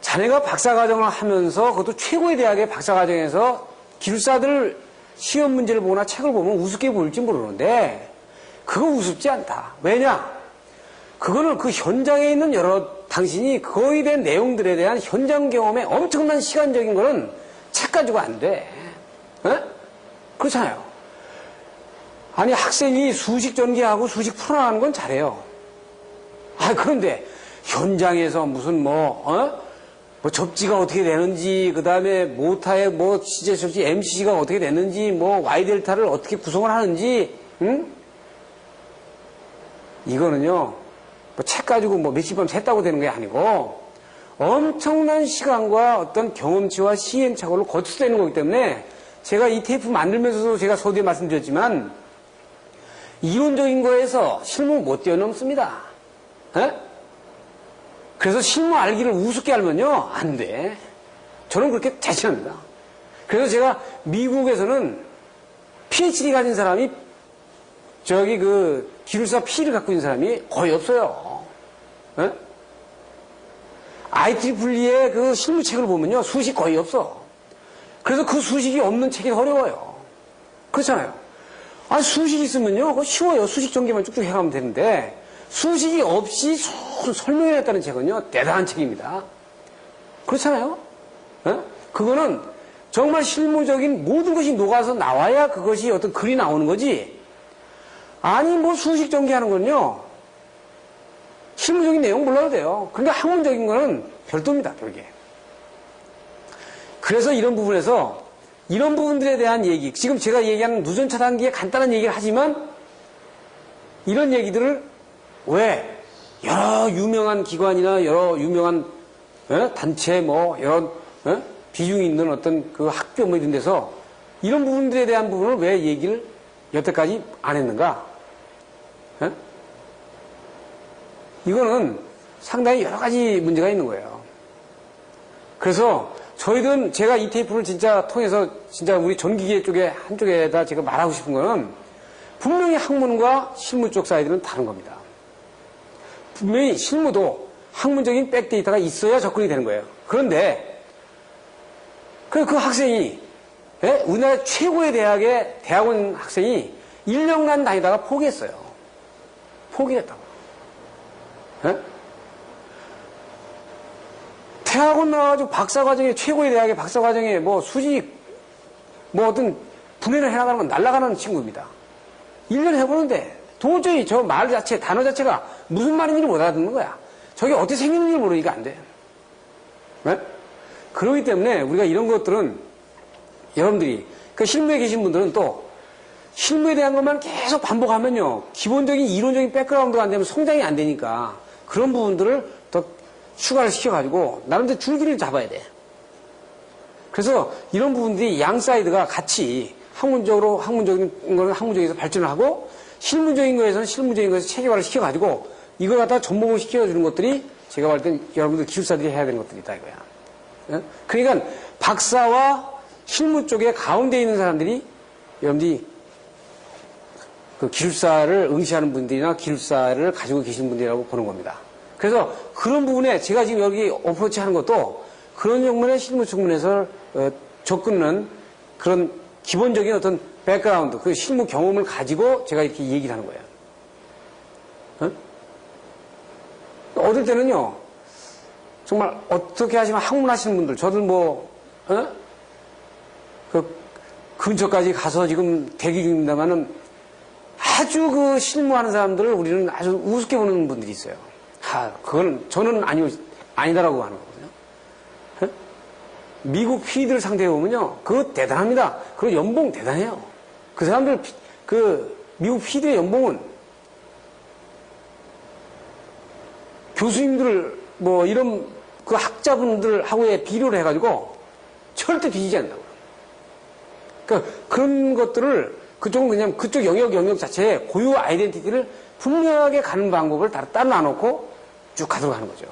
자네가 박사과정을 하면서 그것도 최고의 대학의 박사과정에서 기숙사들 시험 문제를 보거나 책을 보면 우습게 보일지 모르는데 그거 우습지 않다. 왜냐? 그거는 그 현장에 있는 당신이 그거에 대한 내용들에 대한 현장 경험에 엄청난 시간적인 거는 책 가지고 안 돼. 에? 그렇잖아요. 아니 학생이 수식 전개하고 수식 풀어나가는 건 잘해요. 그런데 현장에서 무슨 뭐 접지가 어떻게 되는지, 그 다음에 모타의 CJ MCC가 어떻게 되는지, Y 델타를 어떻게 구성을 하는지, 응? 이거는요, 책 가지고 며칠 밤 샜다고 되는 게 아니고, 엄청난 시간과 어떤 경험치와 시행착오를 거쳐서 되는 거기 때문에, 제가 이 테이프 만들면서도 제가 서두에 말씀드렸지만, 이론적인 거에서 실무 못 뛰어넘습니다. 에? 그래서 실무 알기를 우습게 알면요, 안 돼. 저는 그렇게 자신합니다. 그래서 제가 미국에서는 PhD 가진 사람이 기술사 P를 갖고 있는 사람이 거의 없어요. 에? IEEE의 그 실무책을 보면요, 수식 거의 없어. 그래서 그 수식이 없는 책이 어려워요. 그렇잖아요. 수식이 있으면요, 그거 쉬워요. 수식 전개만 쭉쭉 해가면 되는데, 수식이 없이 설명을 했다는 책은요, 대단한 책입니다. 그렇잖아요? 그거는 정말 실무적인 모든 것이 녹아서 나와야 그것이 어떤 글이 나오는 거지. 아니, 수식 전개하는 건요, 실무적인 내용 몰라도 돼요. 그러니까 학문적인 거는 별도입니다, 별개. 그래서 이런 부분에서, 이런 부분들에 대한 얘기, 지금 제가 얘기하는 누전 차단기에 간단한 얘기를 하지만, 이런 얘기들을 왜 여러 유명한 기관이나 여러 유명한 단체 여러 비중이 있는 어떤 그 학교 이런 데서 이런 부분들에 대한 부분을 왜 얘기를 여태까지 안 했는가? 이거는 상당히 여러 가지 문제가 있는 거예요. 그래서 저희들은 제가 이 테이프를 진짜 통해서 진짜 우리 전기계 쪽에 한쪽에다 제가 말하고 싶은 거는 분명히 학문과 실무 쪽 사이드는 다른 겁니다. 분명히 실무도 학문적인 백데이터가 있어야 접근이 되는 거예요. 그런데 그 학생이 우리나라 최고의 대학의 대학원 학생이 1년간 다니다가 포기했어요. 포기했다고. 대학원 나와가지고 박사과정에 최고의 대학의 박사과정에 수직 어떤 분해를 해나가는 건 날아가는 친구입니다. 1년 해보는데 도저히 저 말 자체, 단어 자체가 무슨 말인지 못 알아듣는 거야. 저게 어떻게 생기는지 모르니까 안 돼. 그렇기 때문에 우리가 이런 것들은 여러분들이, 실무에 계신 분들은 또 실무에 대한 것만 계속 반복하면요, 기본적인 이론적인 백그라운드가 안 되면 성장이 안 되니까 그런 부분들을 더 추가를 시켜가지고 나름대로 줄기를 잡아야 돼. 그래서 이런 부분들이 양 사이드가 같이 학문적인 거는 학문적에서 발전을 하고 실무적인 거에서는 실무적인 거에서 체계화를 시켜가지고 이걸 갖다 접목을 시켜주는 것들이 제가 볼 땐 여러분들 기술사들이 해야 되는 것들이다 이거야. 그러니까 박사와 실무 쪽에 가운데 있는 사람들이 여러분들이 그 기술사를 응시하는 분들이나 기술사를 가지고 계신 분들이라고 보는 겁니다. 그래서 그런 부분에 제가 지금 여기 어프로치 하는 것도 그런 측면의 실무 측면에서 접근하는 그런 기본적인 어떤 백그라운드, 그 실무 경험을 가지고 제가 이렇게 얘기를 하는 거예요. 어떨 때는요, 정말 어떻게 하시면 학문하시는 분들, 저들 그 근처까지 가서 지금 대기 중입니다만은 아주 그 실무하는 사람들을 우리는 아주 우습게 보는 분들이 있어요. 그건 저는 아니다라고 하는 거거든요. 미국 휘들 상대해 보면요. 그거 대단합니다. 그리고 연봉 대단해요. 그 사람들, 미국 휘들의 연봉은 교수님들, 뭐, 이런 그 학자분들하고의 비교를 해가지고 절대 비지지 않는다고요. 그러니까 그런 것들을 그쪽은 그냥 그쪽 영역 자체에 고유 아이덴티티를 분명하게 가는 방법을 따로 놔놓고 쭉 가도록 하는 거죠.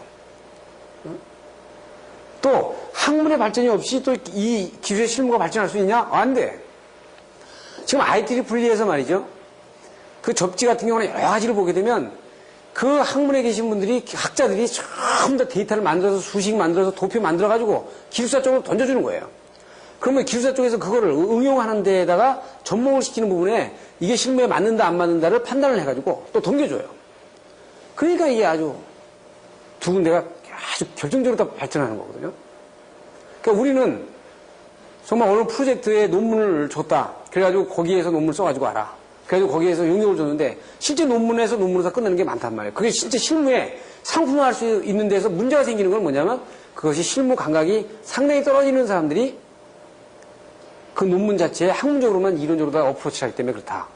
또 학문의 발전이 없이 또 이 기술의 실무가 발전할 수 있냐? 안 돼. 지금 IT를 분리해서 말이죠. 그 접지 같은 경우는 여러 가지를 보게 되면 그 학문에 계신 분들이, 학자들이 전부 다 데이터를 만들어서 수식 만들어서 도표 만들어가지고 기술사 쪽으로 던져주는 거예요. 그러면 기술사 쪽에서 그거를 응용하는 데에다가 접목을 시키는 부분에 이게 실무에 맞는다 안 맞는다를 판단을 해가지고 또 넘겨줘요. 그러니까 이게 아주 두 군데가 아주 결정적으로 다 발전하는 거거든요. 그러니까 우리는 정말 어느 프로젝트에 논문을 줬다. 그래가지고 거기에서 논문을 써가지고 와라. 그래가지고 거기에서 용역을 줬는데 실제 논문에서 논문에서 끝내는 게 많단 말이에요. 그게 실제 실무에 상품화할 수 있는 데서 문제가 생기는 건 뭐냐면 그것이 실무 감각이 상당히 떨어지는 사람들이 그 논문 자체에 학문적으로만 이론적으로 다 어프로치하기 때문에 그렇다.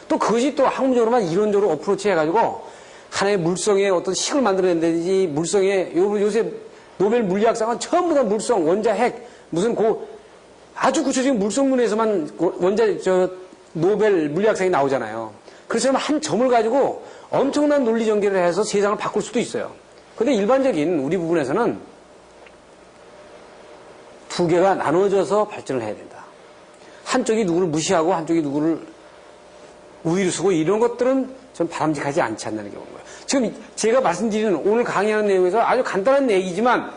또 그것이 또 학문적으로만 이론적으로 어프로치 해가지고 하나의 물성의 어떤 식을 만들어낸다든지 물성의 요새 노벨 물리학상은 전부 다 물성, 원자, 핵 무슨 아주 구체적인 물성론에서만 노벨 물리학상이 나오잖아요. 그렇지만 한 점을 가지고 엄청난 논리 전개를 해서 세상을 바꿀 수도 있어요. 근데 일반적인 우리 부분에서는 두 개가 나눠져서 발전을 해야 된다. 한쪽이 누구를 무시하고 한쪽이 누구를 우위로 쓰고 이런 것들은 좀 바람직하지 않지 않나는 게 오는 거예요. 지금 제가 말씀드리는 오늘 강의하는 내용에서 아주 간단한 얘기지만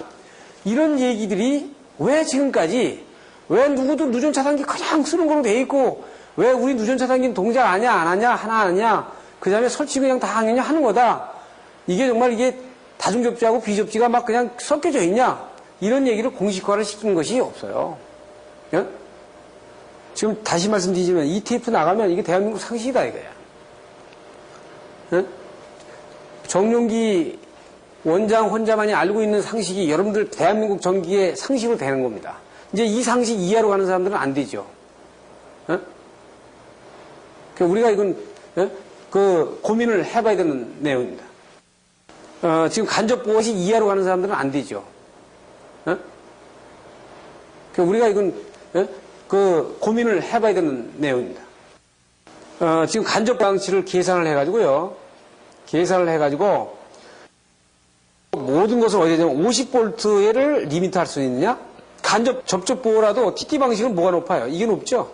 이런 얘기들이 왜 지금까지 왜 누구도 누전 차단기 그냥 쓰는 걸로 돼 있고 왜 우리 누전 차단기는 동작 하냐 안 하냐 하나 하냐 그 다음에 설치 그냥 다 하느냐 하는 거다. 이게 정말 이게 다중접지하고 비접지가 막 그냥 섞여져 있냐 이런 얘기를 공식화를 시킨 것이 없어요. 예? 지금 다시 말씀드리지만 이 테이프 나가면 이게 대한민국 상식이다 이거야. 예? 정용기 원장 혼자만이 알고 있는 상식이 여러분들 대한민국 전기의 상식으로 되는 겁니다. 이제 이 상식 이하로 가는 사람들은 안 되죠. 예? 우리가 이건 고민을 해봐야 되는 내용입니다. 지금 간접 보호식 이하로 가는 사람들은 안 되죠. 예? 우리가 이건 고민을 해봐야 되는 내용입니다. 지금 간접 방치를 계산을 해가지고요. 계산을 해가지고 모든 것을 어디에 되면 50V를 리미트할 수 있느냐? 간접 접촉 보호라도 TT 방식은 뭐가 높아요? 이게 높죠?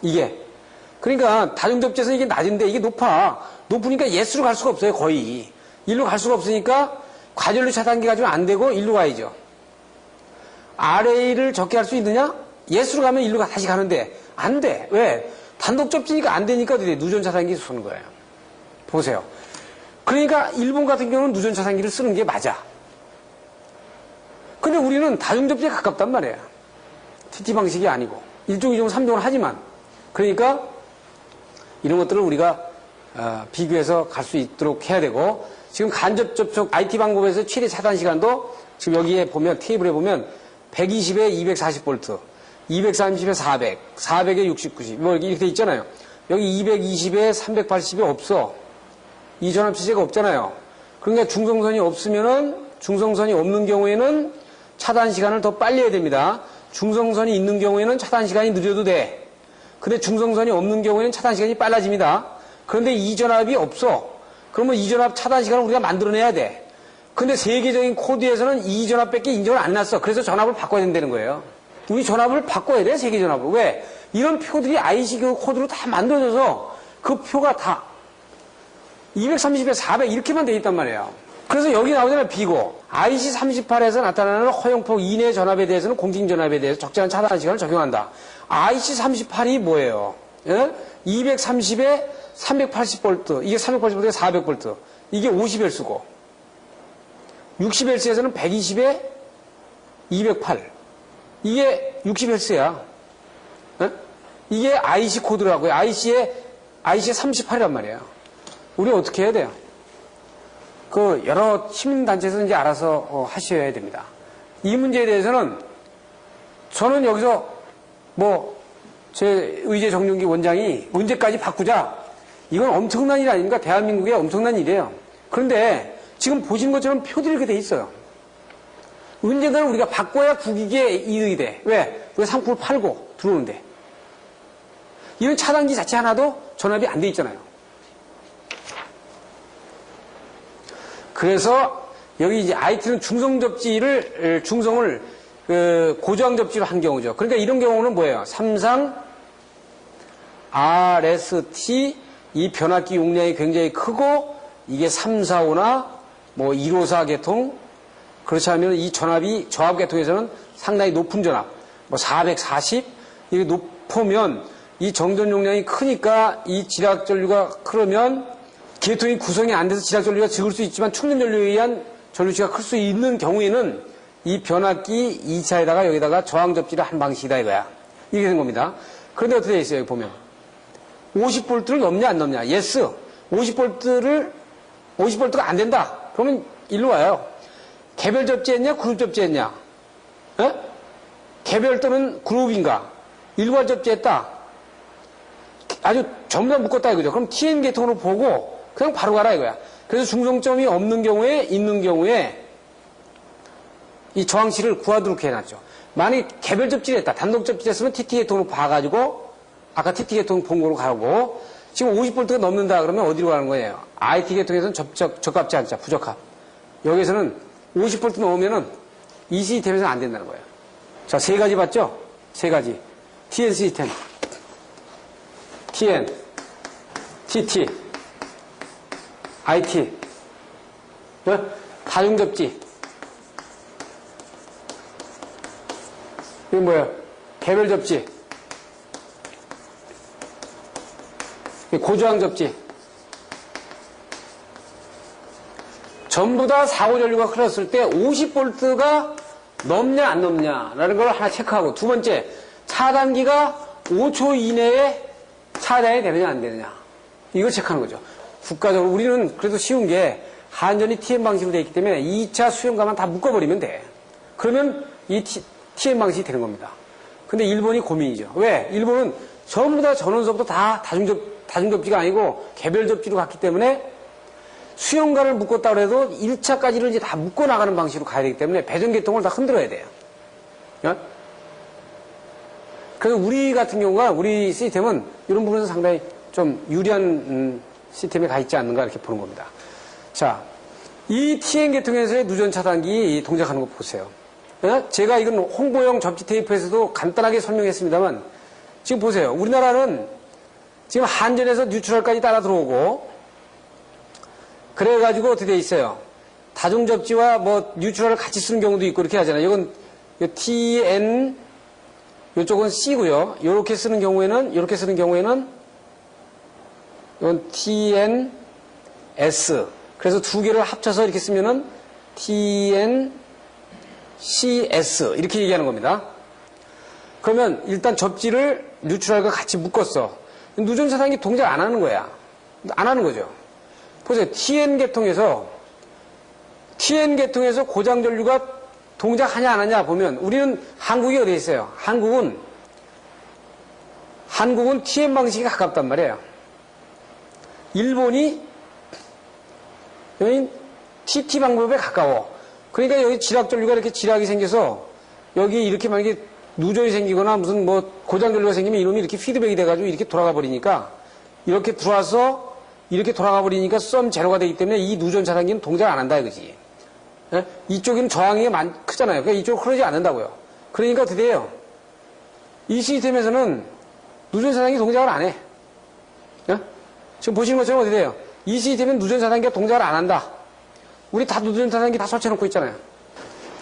이게. 그러니까 다중접지에서 이게 낮은데 이게 높으니까 예스로 갈 수가 없어요. 거의. 일로 갈 수가 없으니까 과전류 차단기 가지고 안 되고 일로 가야죠. RA를 적게 할 수 있느냐? 예스로 가면 일로 다시 가는데 안 돼. 왜? 단독 접지니까 안 되니까 어떻게 누전 차단기 쓰는 거예요. 보세요. 그러니까 일본 같은 경우는 누전 차단기를 쓰는 게 맞아. 근데 우리는 다중 접지에 가깝단 말이에요. TT 방식이 아니고 1종, 2종, 3종을 하지만 그러니까 이런 것들을 우리가 비교해서 갈 수 있도록 해야 되고 지금 간접 접촉 IT 방법에서 최대 차단 시간도 지금 여기에 보면 테이블에 보면 120에 240V 230에 400, 400에 60, 90, 뭐 이렇게 돼 있잖아요. 여기 220에 380이 없어. 이 전압체제가 없잖아요. 그러니까 중성선이 없는 경우에는 차단 시간을 더 빨리 해야 됩니다. 중성선이 있는 경우에는 차단 시간이 느려도 돼. 근데 중성선이 없는 경우에는 차단 시간이 빨라집니다. 그런데 이 전압이 없어. 그러면 이 전압 차단 시간을 우리가 만들어내야 돼. 근데 세계적인 코드에서는 이 전압밖에 인정을 안 해놨어. 그래서 전압을 바꿔야 된다는 거예요. 우리 전압을 바꿔야 돼, 세계 전압을. 왜? 이런 표들이 IC 코드로 다 만들어져서 그 표가 다 230에 400 이렇게만 돼 있단 말이에요. 그래서 여기 나오잖아요, 비고. IC38에서 나타나는 허용폭 이내 전압에 대해서는 공팅 전압에 대해서 적절한 차단 시간을 적용한다. IC38이 뭐예요? 예? 230에 380V, 이게 380V에 400V, 이게 50Hz고, 60Hz에서는 120에 208, 이게 60Hz야. 예? 이게 IC 코드라고요. IC에 38이란 말이에요. 우리 어떻게 해야 돼요? 여러 시민단체에서 이제 알아서 하셔야 됩니다. 이 문제에 대해서는 저는 여기서 제 의제 정윤기 원장이 언제까지 바꾸자. 이건 엄청난 일 아닙니까? 대한민국의 엄청난 일이에요. 그런데 지금 보시는 것처럼 표들이 이렇게 돼 있어요. 언젠가는 우리가 바꿔야 국익에 이득이 돼. 왜? 우리가 상품을 팔고 들어오는데. 이런 차단기 자체 하나도 전압이 안 돼 있잖아요. 그래서 여기 이제 IT는 중성을 고저항 접지로 한 경우죠. 그러니까 이런 경우는 뭐예요? 삼상 RST 이 변압기 용량이 굉장히 크고 이게 345나 154 계통 그렇지 않으면 이 전압이 저압 계통에서는 상당히 높은 전압 440 이게 높으면 이 정전 용량이 크니까 이 지락 전류가 흐르면 계통이 구성이 안 돼서 지락 전류가 적을 수 있지만 충전 전류에 의한 전류치가 클 수 있는 경우에는 이 변압기 2차에다가 여기다가 저항 접지를 한 방식이다 이거야. 이렇게 된 겁니다. 그런데 어떻게 되어 있어요? 여기 보면 50V를 넘냐 안 넘냐? 예스. 50V가 안 된다. 그러면 일로 와요. 개별 접지했냐? 그룹 접지했냐? 에? 개별 또는 그룹인가? 일괄 접지했다. 아주 전부 다 묶었다 이거죠. 그럼 TN 계통으로 보고 그냥 바로 가라 이거야. 그래서 중성점이 없는 경우에 있는 경우에 이 저항치를 구하도록 해놨죠. 만약에 개별 접지를 했다. 단독 접지했으면 TT 계통으로 봐가지고 아까 TT 계통 본 거로 가고 지금 50V가 넘는다 그러면 어디로 가는 거예요? IT 계통에서는 적합지 않자. 부적합. 여기서는 50V 넘으면은 이 시스템에서는 안 된다는 거예요. 자, 세 가지 봤죠? 세 가지. TN 시스템. TN. TT. IT. 다중접지. 이게 뭐예요? 개별 접지. 고저항 접지. 전부 다 사고 전류가 흘렀을 때 50V가 넘냐 안 넘냐라는 걸 하나 체크하고 두 번째 차단기가 5초 이내에 차단이 되느냐 안 되느냐 이걸 체크하는 거죠. 국가적으로 우리는 그래도 쉬운 게 한전이 TN 방식으로 되어 있기 때문에 2차 수용가만 다 묶어버리면 돼. 그러면 이 TN 방식이 되는 겁니다. 근데 일본이 고민이죠. 왜? 일본은 전부 다 전원서부터 다 다중접지가 아니고 개별 접지로 갔기 때문에 수용가를 묶었다고 해도 1차까지를 이제 다 묶어나가는 방식으로 가야 되기 때문에 배전계통을 다 흔들어야 돼요. 그래서 우리 같은 경우가 우리 시스템은 이런 부분에서 상당히 좀 유리한 시스템에 가 있지 않는가 이렇게 보는 겁니다. 자, 이 TN 계통에서의 누전 차단기 동작하는 거 보세요. 제가 이건 홍보용 접지 테이프에서도 간단하게 설명했습니다만 지금 보세요. 우리나라는 지금 한전에서 뉴트럴까지 따라 들어오고 그래가지고 어떻게 돼 있어요? 다중접지와 뉴트럴을 같이 쓰는 경우도 있고 이렇게 하잖아요. 이건 TN 이쪽은 C고요. 이렇게 쓰는 경우에는 이건 TN S. 그래서 두 개를 합쳐서 이렇게 쓰면은 TN CS 이렇게 얘기하는 겁니다. 그러면 일단 접지를 뉴트럴과 같이 묶었어. 누전 차단기 동작 안 하는 거야. 안 하는 거죠. 보세요. TN 계통에서 고장 전류가 동작하냐 안 하냐 보면 우리는 한국이 어디에 있어요? 한국은 TN 방식이 가깝단 말이에요. 일본이 여기 TT 방법에 가까워. 그러니까 여기 지락 전류가 이렇게 지락이 생겨서 여기 이렇게 만약에 누전이 생기거나 무슨 고장 전류가 생기면 이놈이 이렇게 피드백이 돼가지고 이렇게 돌아가 버리니까 이렇게 들어와서 이렇게 돌아가 버리니까 썸 제로가 되기 때문에 이 누전 차단기는 동작 안 한다 이거지. 예? 이쪽에는 저항이 크잖아요. 그러니까 이쪽으로 흐르지 않는다고요. 그러니까 어떻게 돼요? 이 시스템에서는 누전 차단기 동작을 안 해. 예? 지금 보시는 것처럼 어떻게 돼요? 이 시스템은 누전 차단기가 동작을 안 한다. 우리 다 누전 차단기 다 설치해놓고 있잖아요.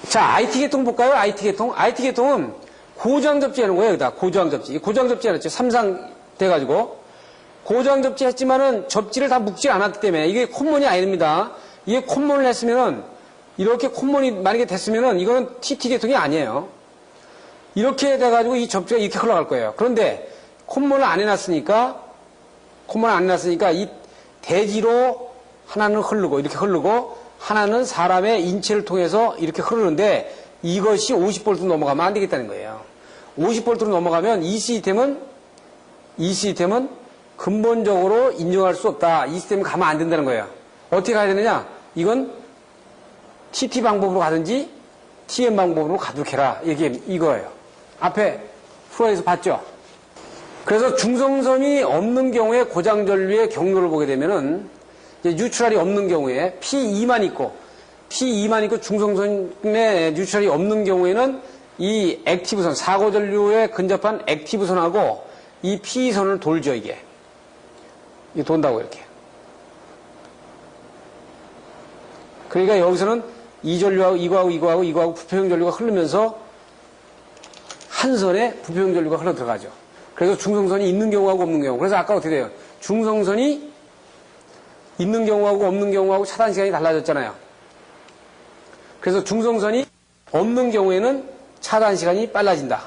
자, IT 계통 볼까요? IT 계통은 고저항 접지 하는 거예요. 여기다 고저항 접지. 고저항 접지 하였죠. 3상 돼가지고 고저항 접지 했지만은 접지를 다 묶지 않았기 때문에 이게 콧문이 아닙니다. 이게 콧문을 했으면은 이렇게 콧문이 만약에 됐으면은 이거는 TT 계통이 아니에요. 이렇게 돼가지고 이 접지가 이렇게 흘러갈 거예요. 그런데 콧문을 안 해놨으니까 이 대지로 하나는 흐르고 이렇게 흐르고 하나는 사람의 인체를 통해서 이렇게 흐르는데 이것이 50V 넘어가면 안 되겠다는 거예요. 50V로 넘어가면 이 시스템은 근본적으로 인정할 수 없다. 이 시스템은 가면 안 된다는 거예요. 어떻게 가야 되느냐? 이건 TT 방법으로 가든지 TM 방법으로 가도록 해라. 이거예요. 앞에 프로에서 봤죠? 그래서 중성선이 없는 경우에 고장전류의 경로를 보게 되면은 이제 뉴트럴이 없는 경우에 P2만 있고 중성선에 뉴트럴이 없는 경우에는 이 액티브선, 사고전류에 근접한 액티브선하고 이 P선을 돌죠, 이게 돈다고 이렇게. 그러니까 여기서는 이 전류하고 이거하고 부표형 전류가 흐르면서 한 선에 부표형 전류가 흘러 들어가죠. 그래서 중성선이 있는 경우하고 없는 경우. 그래서 아까 어떻게 돼요? 중성선이 있는 경우하고 없는 경우하고 차단 시간이 달라졌잖아요. 그래서 중성선이 없는 경우에는 차단 시간이 빨라진다.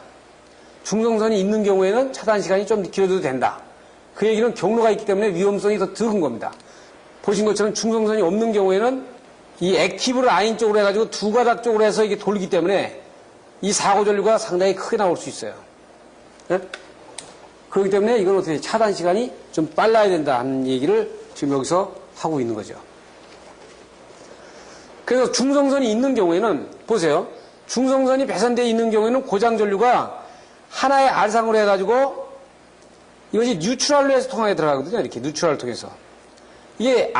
중성선이 있는 경우에는 차단 시간이 좀 길어져도 된다. 그 얘기는 경로가 있기 때문에 위험성이 더 적은 겁니다. 보신 것처럼 중성선이 없는 경우에는 이 액티브 라인 쪽으로 해가지고 두 가닥 쪽으로 해서 이게 돌기 때문에 이 사고 전류가 상당히 크게 나올 수 있어요. 네? 그렇기 때문에 이건 어떻게 차단 시간이 좀 빨라야 된다 하는 얘기를 지금 여기서 하고 있는 거죠. 그래서 중성선이 있는 경우에는 보세요. 중성선이 배선되어 있는 경우에는 고장 전류가 하나의 R상으로 해가지고 이것이 뉴트럴로 해서 통하게 들어가거든요. 이렇게 뉴트럴을 통해서. 이게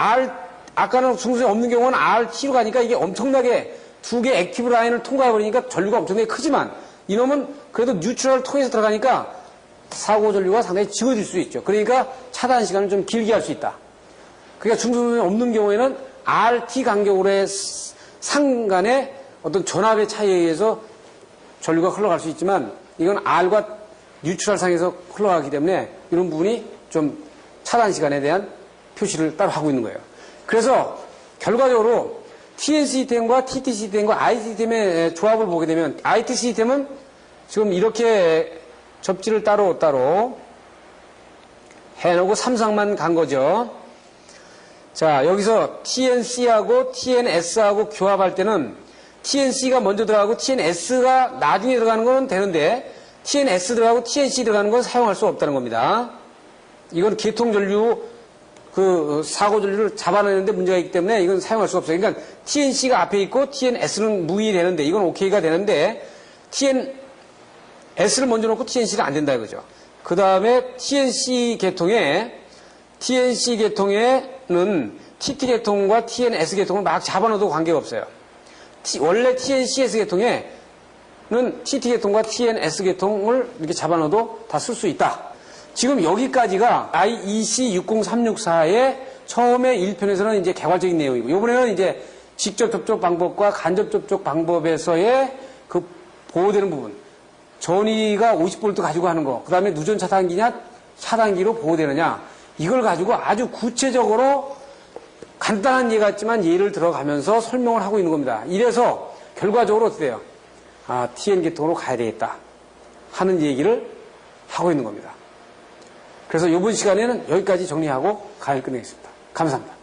아까는 중성선이 없는 경우는 RT로 가니까 이게 엄청나게 두 개 액티브 라인을 통과해버리니까 전류가 엄청나게 크지만 이놈은 그래도 뉴트럴을 통해서 들어가니까 사고 전류가 상당히 적어질 수 있죠. 그러니까 차단 시간을 좀 길게 할 수 있다. 그러니까 중성선이 없는 경우에는 RT 간격으로의 상간의 어떤 전압의 차이에 의해서 전류가 흘러갈 수 있지만 이건 R과 뉴트럴 상에서 흘러가기 때문에 이런 부분이 좀 차단 시간에 대한 표시를 따로 하고 있는 거예요. 그래서 결과적으로 TN 시스템과 TT 시스템과 IT 시스템의 조합을 보게 되면 IT 시스템은 지금 이렇게 접지를 따로 해놓고 삼상만 간 거죠. 자, 여기서 TNC하고 TNS하고 교합할 때는 TNC가 먼저 들어가고 TNS가 나중에 들어가는 건 되는데 TNS 들어가고 TNC 들어가는 건 사용할 수 없다는 겁니다. 이건 계통전류 사고전류를 잡아내는데 문제가 있기 때문에 이건 사용할 수 없어요. 그러니까 TNC가 앞에 있고 TNS는 무의되는데 이건 OK가 되는데 TNS를 먼저 놓고 TNC가 안 된다 이거죠. 그 다음에 TNC 계통에는 TT 계통과 TNS 계통을 막 잡아넣어도 관계가 없어요. 원래 TNCS 계통에는 TT 계통과 TNS 계통을 이렇게 잡아넣어도 다 쓸 수 있다. 지금 여기까지가 IEC 60364의 처음에 1편에서는 이제 개괄적인 내용이고, 이번에는 이제 직접 접촉 방법과 간접 접촉 방법에서의 그 보호되는 부분. 전위가 50V 가지고 하는 거, 그 다음에 누전 차단기냐, 차단기로 보호되느냐, 이걸 가지고 아주 구체적으로 간단한 예 같지만 예를 들어가면서 설명을 하고 있는 겁니다. 이래서 결과적으로 어떻게 돼요? TN 계통으로 가야 되겠다 하는 얘기를 하고 있는 겁니다. 그래서 이번 시간에는 여기까지 정리하고 강의를 끝내겠습니다. 감사합니다.